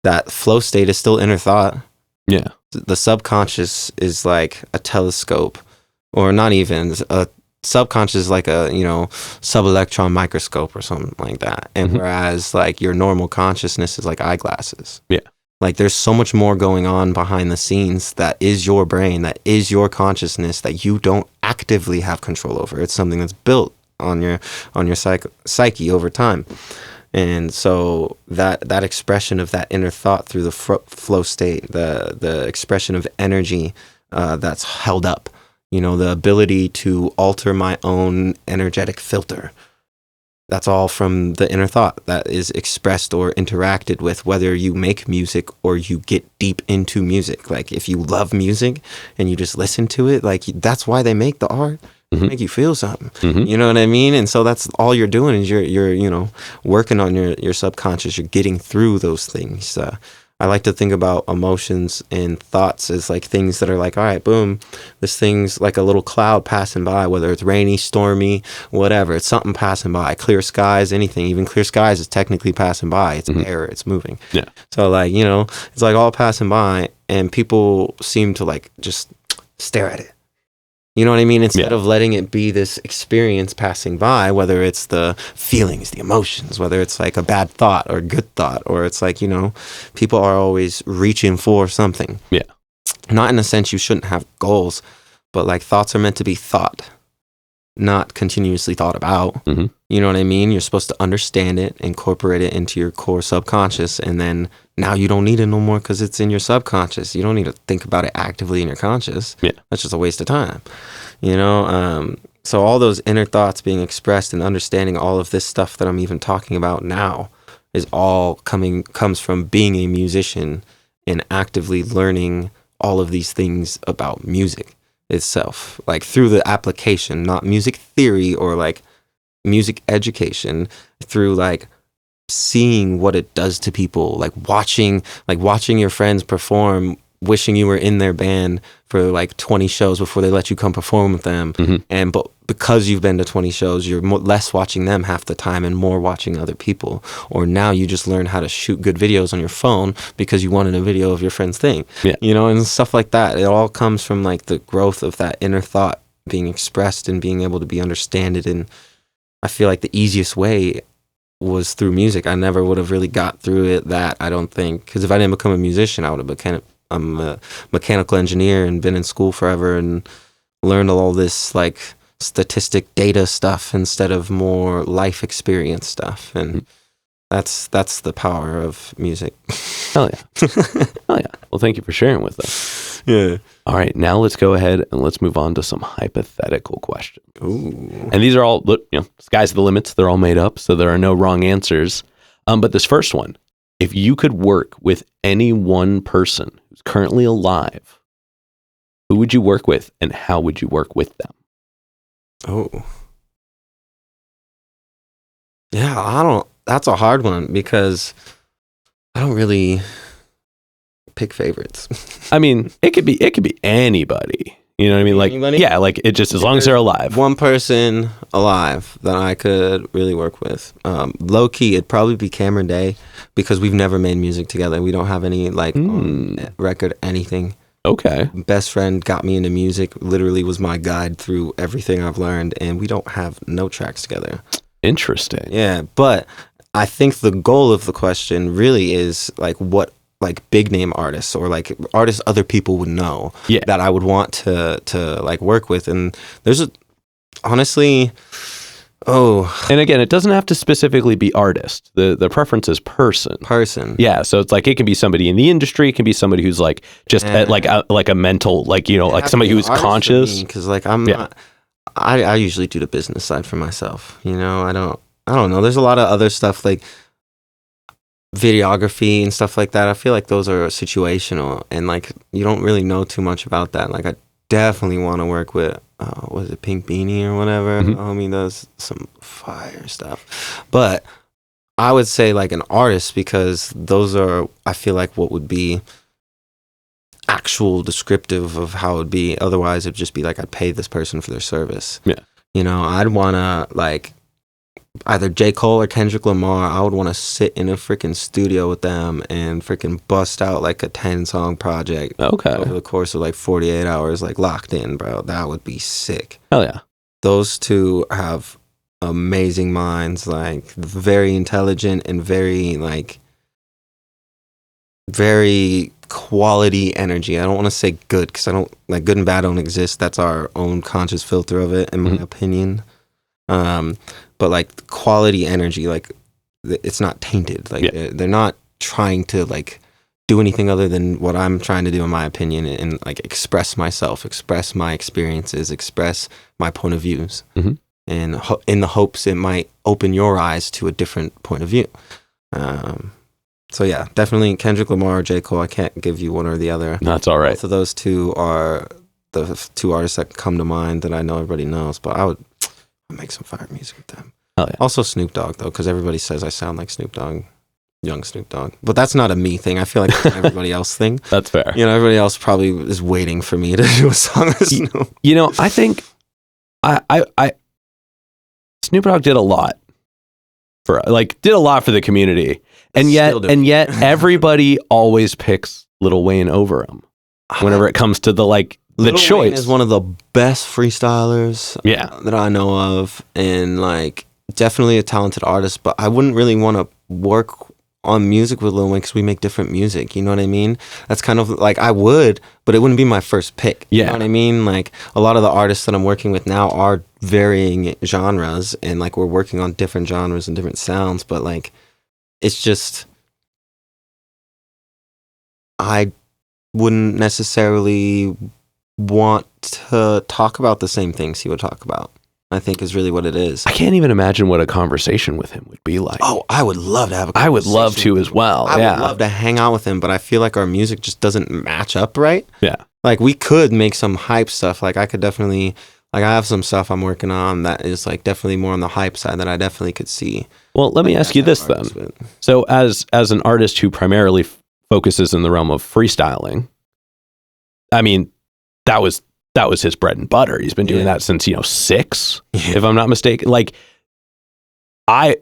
that flow state is still inner thought. Yeah. The subconscious is like a telescope, or not even a subconscious is like a, sub-electron microscope or something like that. And whereas like your normal consciousness is like eyeglasses. Yeah. Like there's so much more going on behind the scenes that is your brain, that is your consciousness, that you don't actively have control over. It's something that's built on your psyche over time. And so that expression of that inner thought through the flow state, the expression of energy that's held up, the ability to alter my own energetic filter that's all from the inner thought that is expressed or interacted with, whether you make music or you get deep into music. Like if you love music and you just listen to it, like that's why they make the art. Mhm. Make you feel something. Mhm. You know what I mean? And so that's all you're doing is you're working on your subconscious. You're getting through those things. I like to think about emotions and thoughts as like things that are like, all right, boom, this thing's like a little cloud passing by, whether it's rainy, stormy, whatever. It's something passing by. Clear skies, anything. Even clear skies is technically passing by. It's air, it's moving. Yeah. So like, it's like all passing by, and people seem to like just stare at it. You know what I mean? Instead of letting it be this experience passing by, whether it's the feelings, the emotions, whether it's like a bad thought or a good thought, or it's like, people are always reaching for something. Yeah. Not in a sense you shouldn't have goals, but like thoughts are meant to be thought, not continuously thought about. Mhm. You know what I mean? You're supposed to understand it, incorporate it into your core subconscious, and then now you don't need it no more because it's in your subconscious. You don't need to think about it actively in your conscious. Yeah. That's just a waste of time. So all those inner thoughts being expressed and understanding all of this stuff that I'm even talking about now is all comes from being a musician and actively learning all of these things about music itself, like through the application, not music theory or like music education, through like seeing what it does to people, like watching your friends perform, wishing you were in their band for like 20 shows before they let you come perform with them. But because you've been to 20 shows, you're less watching them half the time and more watching other people. Or now you just learn how to shoot good videos on your phone because you wanted a video of your friend's thing. Yeah. And stuff like that. It all comes from like the growth of that inner thought being expressed and being able to be understood. And I feel like the easiest way was through music. I never would have really got through it I don't think, because if I didn't become a musician, I would have become I'm a mechanical engineer and been in school forever and learned all this like statistic data stuff instead of more life experience stuff. And that's the power of music. Hell yeah. Hell yeah. Well, thank you for sharing with us. Yeah. All right, now let's go ahead and let's move on to some hypothetical questions. Ooh. And these are all, sky's the limits. They're all made up, so there are no wrong answers. But this first one, if you could work with any one person who's currently alive, who would you work with and how would you work with them? Oh. Yeah, that's a hard one because I don't really pick favorites. I mean, it could be anybody. You know what I mean? Like, Anybody? yeah, like it just, as long as they're alive. One person alive that I could really work with. Low key, it'd probably be Cameron Day because we've never made music together. We don't have any like on record, anything. Okay. Best friend got me into music, literally was my guide through everything I've learned, and we don't have no tracks together. Interesting. Yeah, but I think the goal of the question really is like what like big name artists or like artists other people would know that I would want to like work with. And there's honestly, and again, it doesn't have to specifically be artist. The preference is person. Yeah, so it's like it can be somebody in the industry, it can be somebody who's like just like a mental, like like somebody who's conscious. Because like I'm not, I usually do the business side for myself. I don't know. There's a lot of other stuff like videography and stuff like that. I feel like those are situational and like you don't really know too much about that. Like I definitely want to work with was it Pink Beanie or whatever. Homie does some fire stuff. But I would say like an artist because those are, I feel like, what would be actual descriptive of how it would be. Otherwise it'd just be like I'd pay this person for their service. Yeah. I'd want to like either J. Cole or Kendrick Lamar. I would want to sit in a freaking studio with them and freaking bust out like a 10-song project. Okay. Over the course of like 48 hours, like locked in, bro. That would be sick. Hell yeah. Those two have amazing minds, like very intelligent and very quality energy. I don't want to say good because I don't like good and bad don't exist. That's our own conscious filter of it, in my opinion. But like quality energy, like it's not tainted. Like they're not trying to like do anything other than what I'm trying to do, in my opinion, and like express myself, express my experiences, express my point of views. and in the hopes it might open your eyes to a different point of view. So yeah, definitely Kendrick Lamar or J. Cole. I can't give you one or the other. That's all right. Both of those two are the two artists that come to mind that I know everybody knows, but I'd make some fire music with them. Oh, yeah. Also Snoop Dogg, though, because everybody says I sound like Snoop Dogg, young Snoop Dogg. But that's not a me thing. I feel like it's an everybody else thing. That's fair. You know, everybody else probably is waiting for me to do a song with Snoop. You know, I think Snoop Dogg did a lot for the community, and yet everybody always picks Lil Wayne over him whenever it comes to the Lil choice. Wayne is one of the best freestylers that I know of, and like definitely a talented artist, but I wouldn't really want to work on music with Lil Wayne because we make different music, you know what I mean? That's kind of like, I would, but it wouldn't be my first pick. You know what I mean? Like a lot of the artists that I'm working with now are varying genres, and like we're working on different genres and different sounds, but like it's just, I wouldn't necessarily want to talk about the same things he would talk about, I think is really what it is. I can't even imagine what a conversation with him would be like. Oh, I would love to have a conversation. I would love to as well. I would love to hang out with him, but I feel like our music just doesn't match up right. Yeah. Like we could make some hype stuff. Like I could definitely, like I have some stuff I'm working on that is like definitely more on the hype side that I definitely could see. Well, let me ask you this then. So as an artist who primarily focuses in the realm of freestyling, I mean, that was his bread and butter. He's been doing that since 6, if I'm not mistaken. I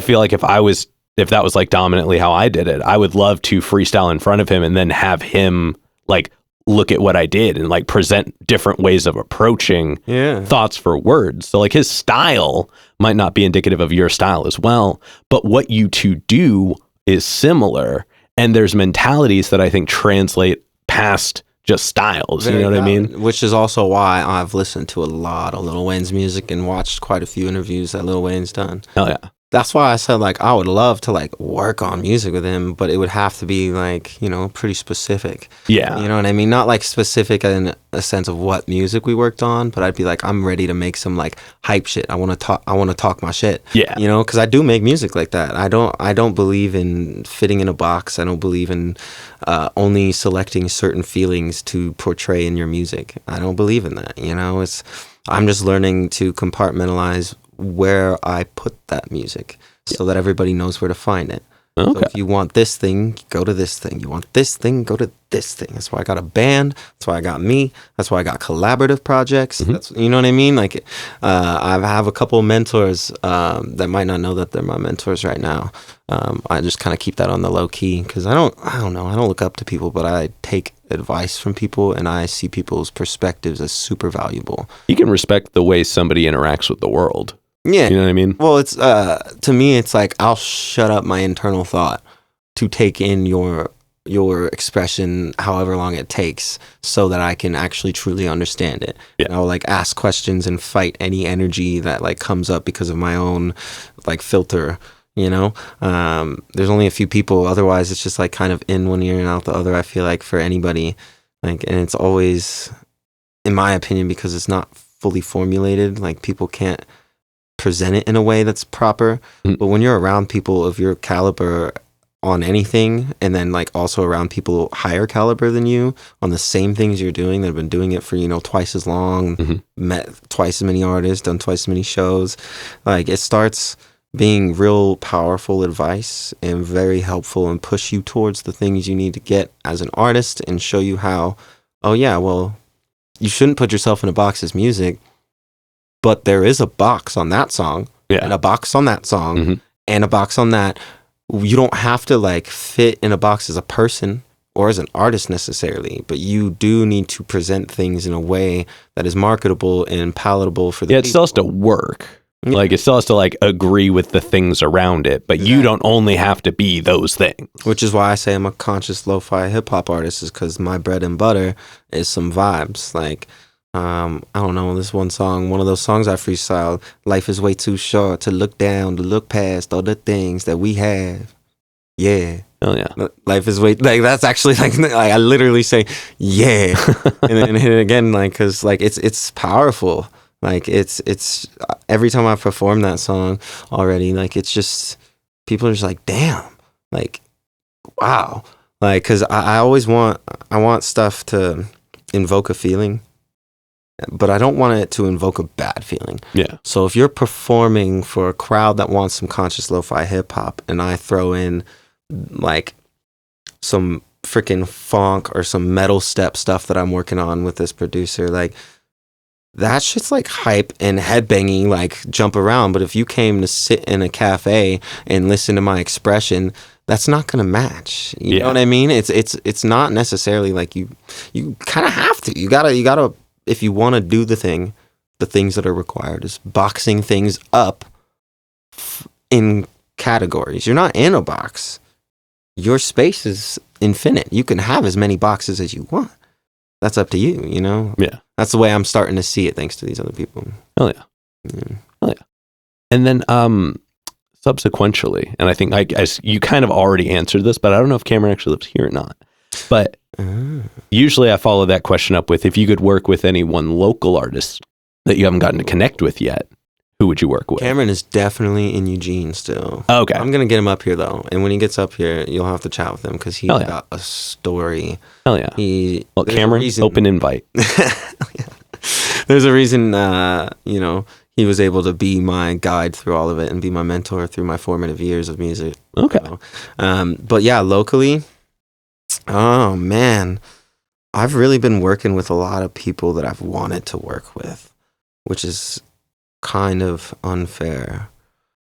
feel like if that was like dominantly how I did it, I would love to freestyle in front of him and then have him like look at what I did and like present different ways of approaching thoughts for words. So like his style might not be indicative of your style as well, but what you two do is similar, and there's mentalities that I think translate past just styles. You know what I mean? Which is also why I've listened to a lot of Lil Wayne's music and watched quite a few interviews that Lil Wayne's done. Oh yeah. That's why I said like I would love to like work on music with him, but it would have to be like, pretty specific. Yeah. You know what I mean? Not like specific in a sense of what music we worked on, but I'd be like, I'm ready to make some like hype shit. I want to talk my shit. Yeah. Because I do make music like that. I don't believe in fitting in a box. I don't believe in only selecting certain feelings to portray in your music. I don't believe in that. I'm just learning to compartmentalize where I put that music so that everybody knows where to find it. Okay. So if you want this thing, go to this thing. You want this thing, go to this thing. That's why I got a band. That's why I got me. That's why I got collaborative projects. Mm-hmm. That's, you know what I mean? Like, I have a couple of mentors that might not know that they're my mentors right now. I just kind of keep that on the low key because I don't know. I don't look up to people, but I take advice from people and I see people's perspectives as super valuable. You can respect the way somebody interacts with the world. Yeah. You know what I mean? Well, it's to me, it's like I'll shut up my internal thought to take in your expression however long it takes so that I can actually truly understand it. Yeah. And I'll like ask questions and fight any energy that like comes up because of my own like filter, There's only a few people, otherwise it's just like kind of in one ear and out the other, I feel like, for anybody. Like, and it's always, in my opinion, because it's not fully formulated, like people can't present it in a way that's proper. But when you're around people of your caliber on anything, and then like also around people higher caliber than you on the same things you're doing that have been doing it for twice as long, met twice as many artists, done twice as many shows, like it starts being real powerful advice and very helpful and push you towards the things you need to get as an artist and show you how, oh yeah, well, you shouldn't put yourself in a box as music, but there is a box on that song and a box on that song and a box on that. You don't have to like fit in a box as a person or as an artist necessarily, but you do need to present things in a way that is marketable and palatable for the people. It still has to work. Yeah. Like it still has to like agree with the things around it, but you don't only have to be those things. Which is why I say I'm a conscious lo-fi hip-hop artist, is because my bread and butter is some vibes. Like, I don't know, this one song, one of those songs I freestyled, life is way too short to look down, to look past all the things that we have. Yeah. Oh yeah. Life is way, like, that's actually like I literally say, yeah. and then hit it again, like, cause like it's powerful. Like it's every time I perform that song already, like it's just people are just like, damn, like wow, like because I always want stuff to invoke a feeling, but I don't want it to invoke a bad feeling. Yeah. So if you're performing for a crowd that wants some conscious lo-fi hip hop, and I throw in like some freaking funk or some metal step stuff that I'm working on with this producer, like that shit's like hype and headbanging, like jump around. But if you came to sit in a cafe and listen to my expression, that's not gonna match. You know what I mean? It's not necessarily like you kind of have to. You gotta if you want to do the things that are required is boxing things up in categories. You're not in a box. Your space is infinite. You can have as many boxes as you want. That's up to you, you know? Yeah. That's the way I'm starting to see it thanks to these other people. Oh yeah. Oh yeah. And then subsequently, and I think you kind of already answered this, but I don't know if Cameron actually lives here or not. But usually I follow that question up with, if you could work with any one local artist that you haven't gotten to connect with yet, who would you work with? Cameron is definitely in Eugene still. Oh, okay. I'm going to get him up here, though. And when he gets up here, you'll have to chat with him because he's got a story. Hell yeah. Well, Cameron, open invite. There's a reason, you know, he was able to be my guide through all of it and be my mentor through my formative years of music. Okay. So, but yeah, locally, oh, man. I've really been working with a lot of people that I've wanted to work with, which is kind of unfair.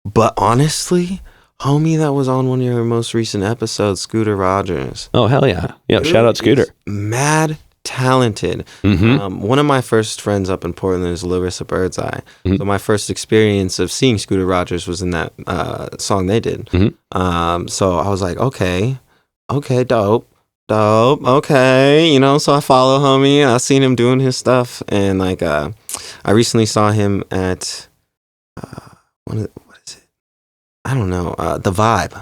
But honestly, homie that was on one of your most recent episodes, Scooter Rogers. Oh, hell yeah. Yeah, shout out Scooter. Mad talented. One of my first friends up in Portland is Larissa Birdseye. So my first experience of seeing Scooter Rogers was in that song they did. So I was like, okay, dope, okay, you know, so I follow homie. I seen him doing his stuff, and like I recently saw him at what is it? I don't know, the Vibe.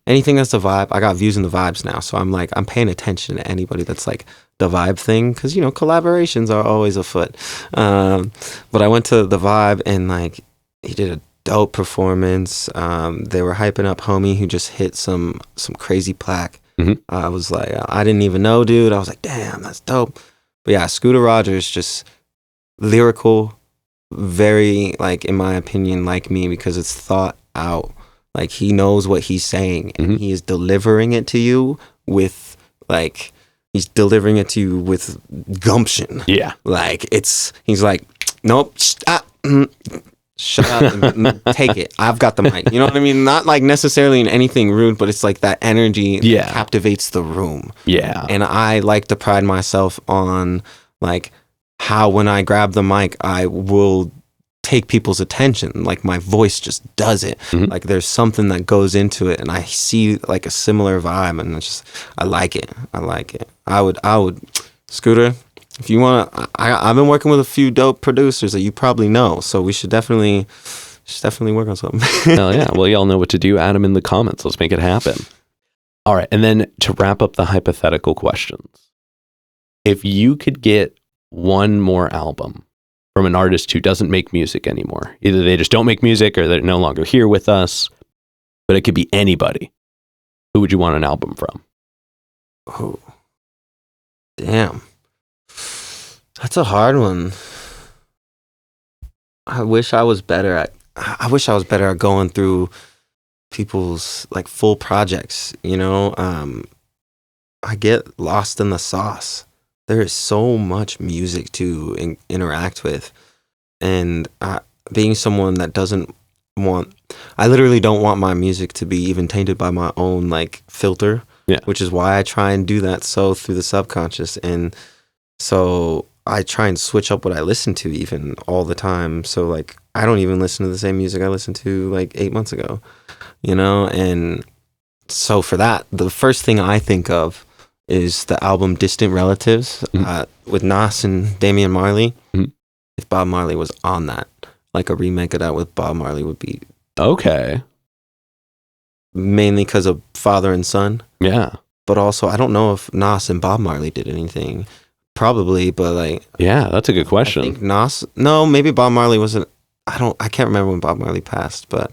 Anything that's the Vibe. I got Views in the Vibes now, so I'm paying attention to anybody that's like the Vibe thing, because you know collaborations are always afoot. But I went to the Vibe, and like he did a dope performance. They were hyping up homie who just hit some crazy plaque. I was like, I didn't even know, dude. I was like, damn, that's dope. But yeah, Scooter Rogers, just lyrical, very, like, in my opinion, like me, because it's thought out. Like, he knows what he's saying, and he is delivering it to you with, like, he's delivering it to you with gumption. Yeah. Like, he's like, nope, shut up and take it. I've got the mic. You know what I mean? Not like necessarily in anything rude, but it's like that energy that captivates the room. Yeah. And I like to pride myself on like how when I grab the mic, I will take people's attention. Like my voice just does it. Like there's something that goes into it, and I see like a similar vibe, and it's just I like it. I would Scooter, if you want to, I've been working with a few dope producers that you probably know, so we should definitely work on something. Hell yeah. Well, y'all know what to do. Add them in the comments. Let's make it happen. All right. And then to wrap up the hypothetical questions, if you could get one more album from an artist who doesn't make music anymore, either they just don't make music or they're no longer here with us, but it could be anybody, who would you want an album from? Oh, damn. That's a hard one. I wish I was better at going through people's like full projects, you know? I get lost in the sauce. There is so much music to interact with. And being someone that I literally don't want my music to be even tainted by my own like filter, which is why I try and do that so through the subconscious. And so I try and switch up what I listen to even all the time. So like I don't even listen to the same music I listened to like 8 months ago, you know? And so for that, the first thing I think of is the album Distant Relatives with Nas and Damian Marley. If Bob Marley was on that, like a remake of that with Bob Marley would be okay. Mainly because of father and son. Yeah. But also, I don't know if Nas and Bob Marley did anything. Probably, but like, Yeah, that's a good I question. think Nas. No, maybe Bob Marley wasn't. I can't remember when Bob Marley passed, but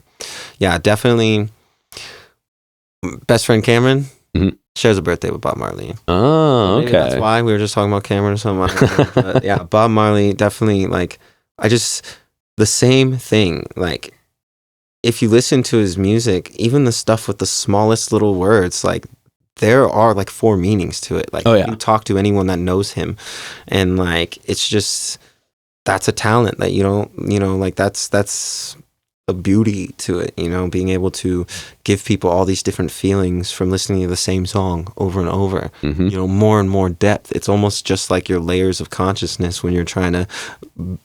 yeah, definitely. Best friend Cameron Mhm. shares a birthday with Bob Marley. So Oh, maybe that's okay. why we were just talking about Cameron or something. I don't know. But yeah, Bob Marley definitely like. I just the same thing. Like, if you listen to his music, even the stuff with the smallest little words, like there are like four meanings to it. Like, Oh, if yeah. you talk to anyone that knows him, and like it's just that's a talent that you don't, like that's a beauty to it, being able to give people all these different feelings from listening to the same song over and over, Hmm. more and more depth. It's almost just like your layers of consciousness when you're trying to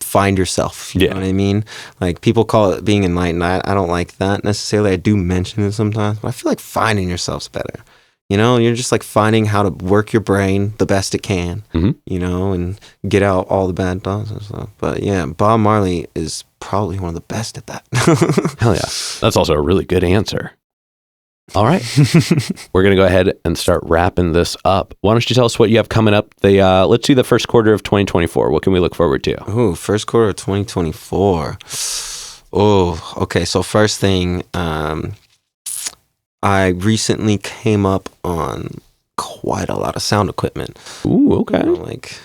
find yourself. You Yeah. know what I mean? Like, people call it being enlightened. I don't like that necessarily. I do mention it sometimes, but I feel like finding yourself's better. You're just like finding how to work your brain the best it can, Hmm. and get out all the bad thoughts and stuff. But yeah, Bob Marley is probably one of the best at that. Hell yeah. That's also a really good answer. All right. We're going to go ahead and start wrapping this up. Why don't you tell us what you have coming up? Let's see the first quarter of 2024. What can we look forward to? Ooh, first quarter of 2024. Oh, okay. So first thing, I recently came up on quite a lot of sound equipment. Ooh, okay. Like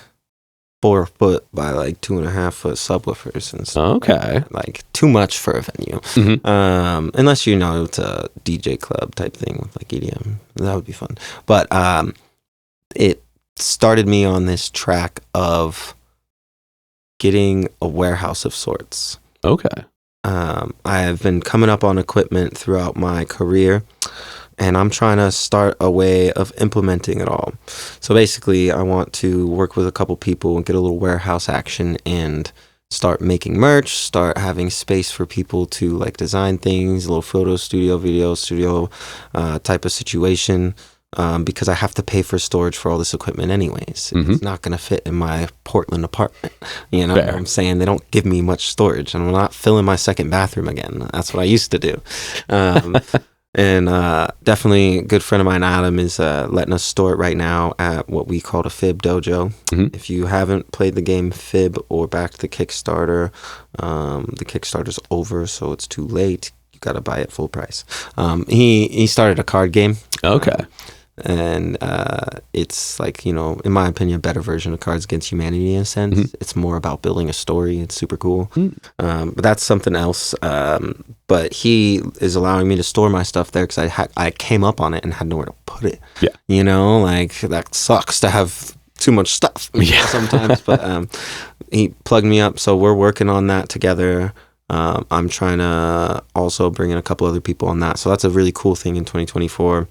4 foot by like 2.5 foot subwoofers and stuff. Okay. Like too much for a venue. Mhm. Unless it's a DJ club type thing with like EDM, that would be fun. But it started me on this track of getting a warehouse of sorts. Okay. I have been coming up on equipment throughout my career, and I'm trying to start a way of implementing it all. So basically, I want to work with a couple people and get a little warehouse action and start making merch, start having space for people to like design things, a little photo studio, video studio type of situation. Because I have to pay for storage for all this equipment anyways. Mhm. It's not going to fit in my Portland apartment. You know Fair. what I'm saying? They don't give me much storage, and I'm not filling my second bathroom again. That's what I used to do. And definitely a good friend of mine, Adam, is letting us store it right now at what we call the Fib Dojo. Mhm. If you haven't played the game Fib or backed the the Kickstarter's over, so it's too late. You got to buy it full price. He started a card game. Okay. And it's like, in my opinion, a better version of Cards Against Humanity in a sense. Mhm. It's more about building a story. It's super cool. Mm. But that's something else. But he is allowing me to store my stuff there because I came up on it and had nowhere to put it. Yeah. Like, that sucks to have too much stuff Yeah. sometimes. But he plugged me up, so we're working on that together. I'm trying to also bring in a couple other people on that. So that's a really cool thing in 2024.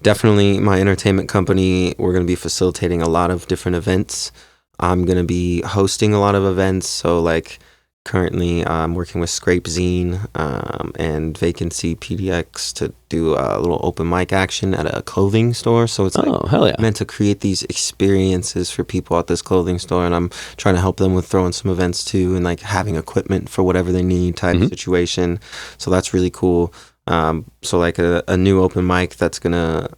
Definitely my entertainment company, we're going to be facilitating a lot of different events. I'm going to be hosting a lot of events. So like currently I'm working with Scrape Zine and Vacancy PDX to do a little open mic action at a clothing store. So it's Oh, hell yeah. meant to create these experiences for people at this clothing store, and I'm trying to help them with throwing some events too and like having equipment for whatever they need type Mhm. situation. So that's really cool. So like a new open mic that's gonna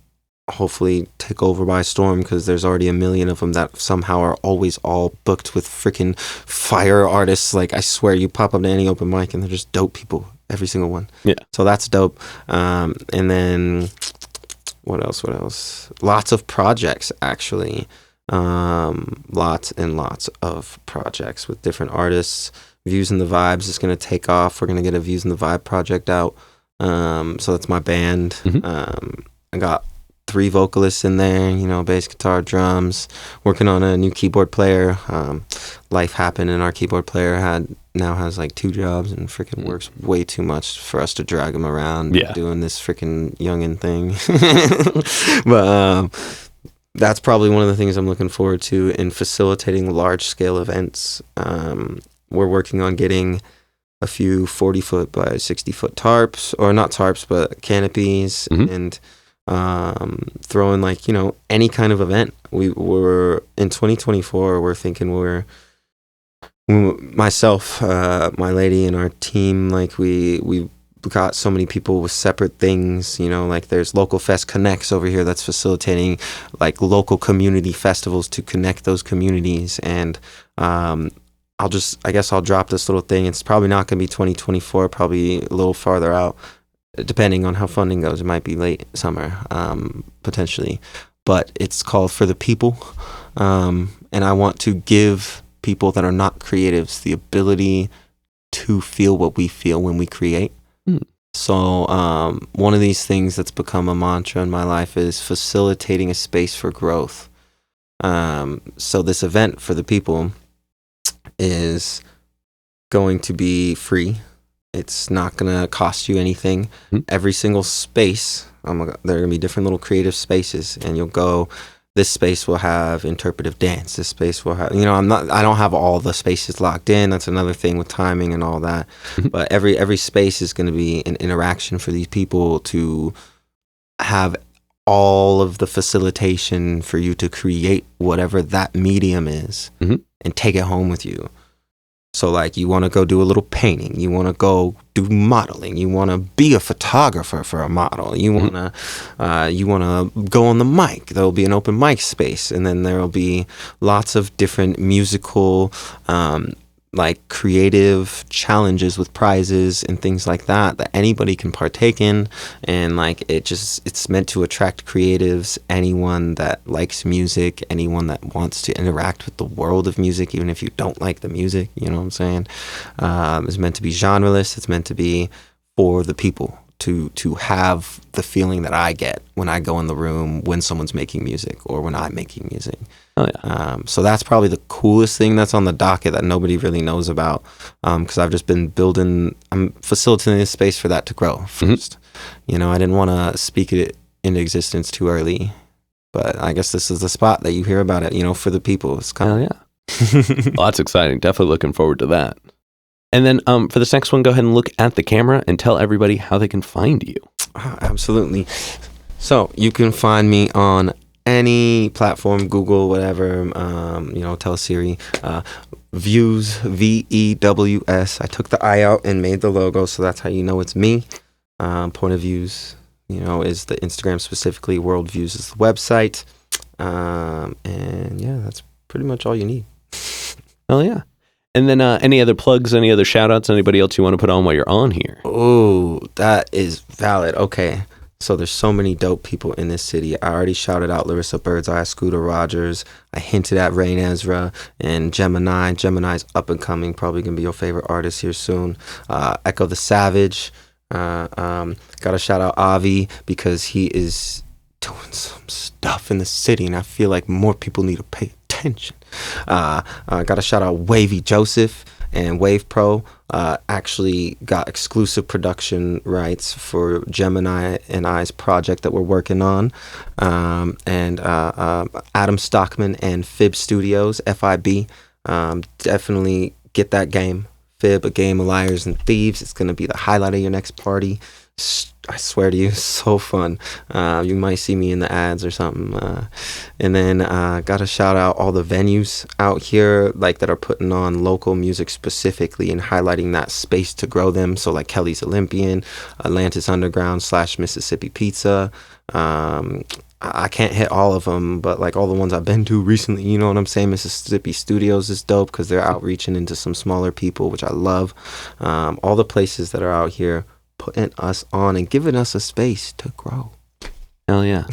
hopefully take over by storm, because there's already a million of them that somehow are always all booked with freaking fire artists. Like, I swear, you pop up to any open mic and they're just dope people, every single one. Yeah. So that's dope. And then what else? Lots of projects, actually. Lots and lots of projects with different artists. Views and the Vibes is going to take off. We're going to get a Views and the Vibe project out. So that's my band. Mhm. I got 3 vocalists in there, bass, guitar, drums. Working on a new keyboard player. Life happened, and our keyboard player now has like 2 jobs and freaking works way too much for us to drag him around doing this freaking youngin' thing. But that's probably one of the things I'm looking forward to in facilitating large scale events. We're working on getting a few 40-foot by 60-foot tarps, or not tarps, but canopies, Mhm. and throwing like, any kind of event. We were in 2024, we're thinking myself, my lady, and our team, like we got so many people with separate things, you know, like there's Local Fest Connects over here that's facilitating like local community festivals to connect those communities. And I guess I'll drop this little thing. It's probably not going to be 2024, probably a little farther out, depending on how funding goes. It might be late summer, potentially, but it's called For the People. And I want to give people that are not creatives the ability to feel what we feel when we create. So one of these things that's become a mantra in my life is facilitating a space for growth. So this event For the People is going to be free. It's not going to cost you anything. Every single space, there are going to be different little creative spaces, and you'll go, this space will have interpretive dance. This space will have, I don't have all the spaces locked in. That's another thing with timing and all that. But every space is going to be an interaction for these people to have all of the facilitation for you to create whatever that medium is and take it home with you. So like you want to go do a little painting, you want to go do modeling, you want to be a photographer for a model, you want to go on the mic. There'll be an open mic space, and then there'll be lots of different musical like creative challenges with prizes and things like that anybody can partake in. And like it's meant to attract creatives, anyone that likes music, anyone that wants to interact with the world of music, even if you don't like the music, you know what I'm saying. It's meant to be genreless. It's meant to be for the people to have the feeling that I get when I go in the room when someone's making music or when I'm making music. Oh yeah. So that's probably the coolest thing that's on the docket that nobody really knows about, because I've just been I'm facilitating this space for that to grow first. I didn't want to speak it into existence too early, but I guess this is the spot that you hear about it, For the People. It's kind of, yeah. Well, that's exciting. Definitely looking forward to that. And then for this next one, go ahead and look at the camera and tell everybody how they can find you. Absolutely. So you can find me on any platform, Google, whatever, tell Siri, Vews, Vews. I took the I out and made the logo, so that's how you know it's me. Point of Views, is the Instagram specifically. World Views is the website. And yeah, that's pretty much all you need. Oh, yeah. And then any other plugs, any other shout outs, anybody else you want to put on while you're on here? Oh, that is valid. Okay. So there's so many dope people in this city. I already shouted out Larissa Birdseye, Scooter Rogers. I hinted at Rain Ezra and Gemini. Gemini's up and coming, probably going to be your favorite artist here soon. Echo the Savage. Got to shout out Avi because he is doing some stuff in the city, and I feel like more people need to pay attention. Got to shout out Wavy Joseph and Wave Pro. Actually got exclusive production rights for Gemini and I's project that we're working on. And Adam Stockman and Fib Studios, FIB. Definitely get that game. Fib, A Game of Liars and Thieves. It's going to be the highlight of your next party. I swear to you, so fun. You might see me in the ads or something. And then gotta shout out all the venues out here like that are putting on local music specifically and highlighting that space to grow them. So like Kelly's Olympian, Atlantis Underground / Mississippi Pizza. I can't hit all of them, but like all the ones I've been to recently, you know what I'm saying? Mississippi Studios is dope because they're outreaching into some smaller people, which I love. All the places that are out here putting us on and giving us a space to grow. Hell yeah.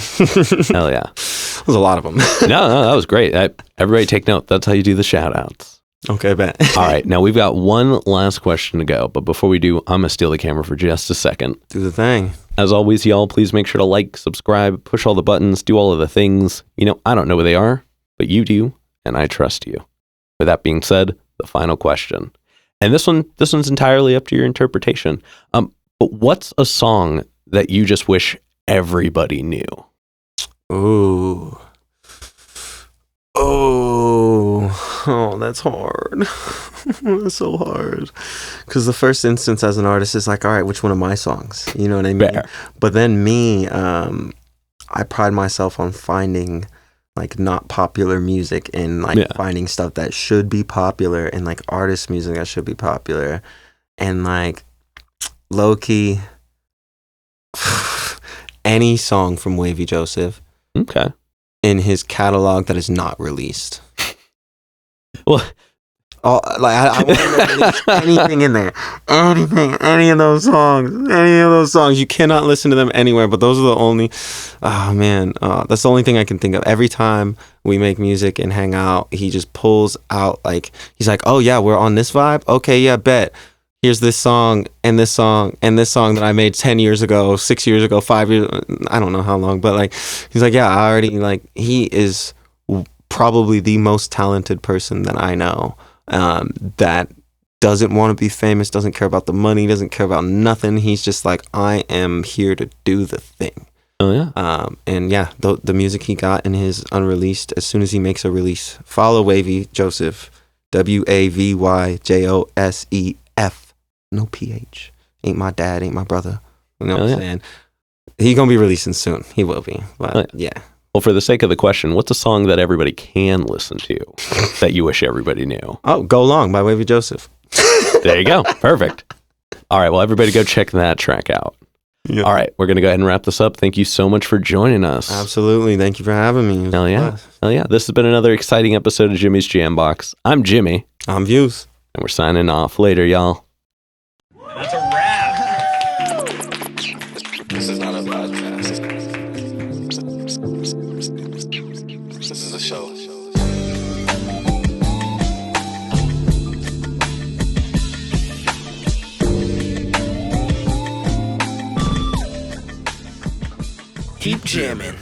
Hell yeah. There's a lot of them. No, that was great. Everybody take note. That's how you do the shout outs. Okay, bet. All right. Now we've got one last question to go. But before we do, I'm going to steal the camera for just a second. Do the thing. As always, y'all, please make sure to like, subscribe, push all the buttons, do all of the things. I don't know what they are, but you do, and I trust you. With that being said, the final question. And this one's entirely up to your interpretation. But what's a song that you just wish everybody knew? Oh, that's hard. That's so hard. Because the first instance as an artist is like, all right, which one of my songs? You know what I mean? Fair. But then me, I pride myself on finding like not popular music and like finding stuff that should be popular and like artist music that should be popular. And like, low key, any song from Wavy Joseph Okay. in his catalog that is not released. Well, I want to release anything in there. Anything, any of those songs. You cannot listen to them anywhere, but those are the only, oh man, that's the only thing I can think of. Every time we make music and hang out, he just pulls out, like, he's like, oh yeah, we're on this vibe? Okay, yeah, bet. Here's this song and this song and this song that I made 10 years ago, 6 years ago, 5 years, I don't know how long, but like, he's like, yeah, I already, like, he is probably the most talented person that I know. That doesn't want to be famous, doesn't care about the money, doesn't care about nothing. He's just like, I am here to do the thing. oh yeah. And yeah, the music he got in his unreleased, as soon as he makes a release, follow Wavy Joseph, WAVYJOSEF, no PH. Ain't my dad, ain't my brother. You know what I'm saying? He gonna be releasing soon. He will be. But yeah. Well, for the sake of the question, what's a song that everybody can listen to that you wish everybody knew? Oh, Go Long by Wavy Joseph. There you go. Perfect. All right. Well, everybody go check that track out. Yeah. All right. We're going to go ahead and wrap this up. Thank you so much for joining us. Absolutely. Thank you for having me. Hell yeah. Hell yeah. This has been another exciting episode of Jimmy's Jambox. I'm Jimmy. I'm Vews. And we're signing off. Later, y'all. That's a wrap. This is not a podcast. This is a show. Keep jamming.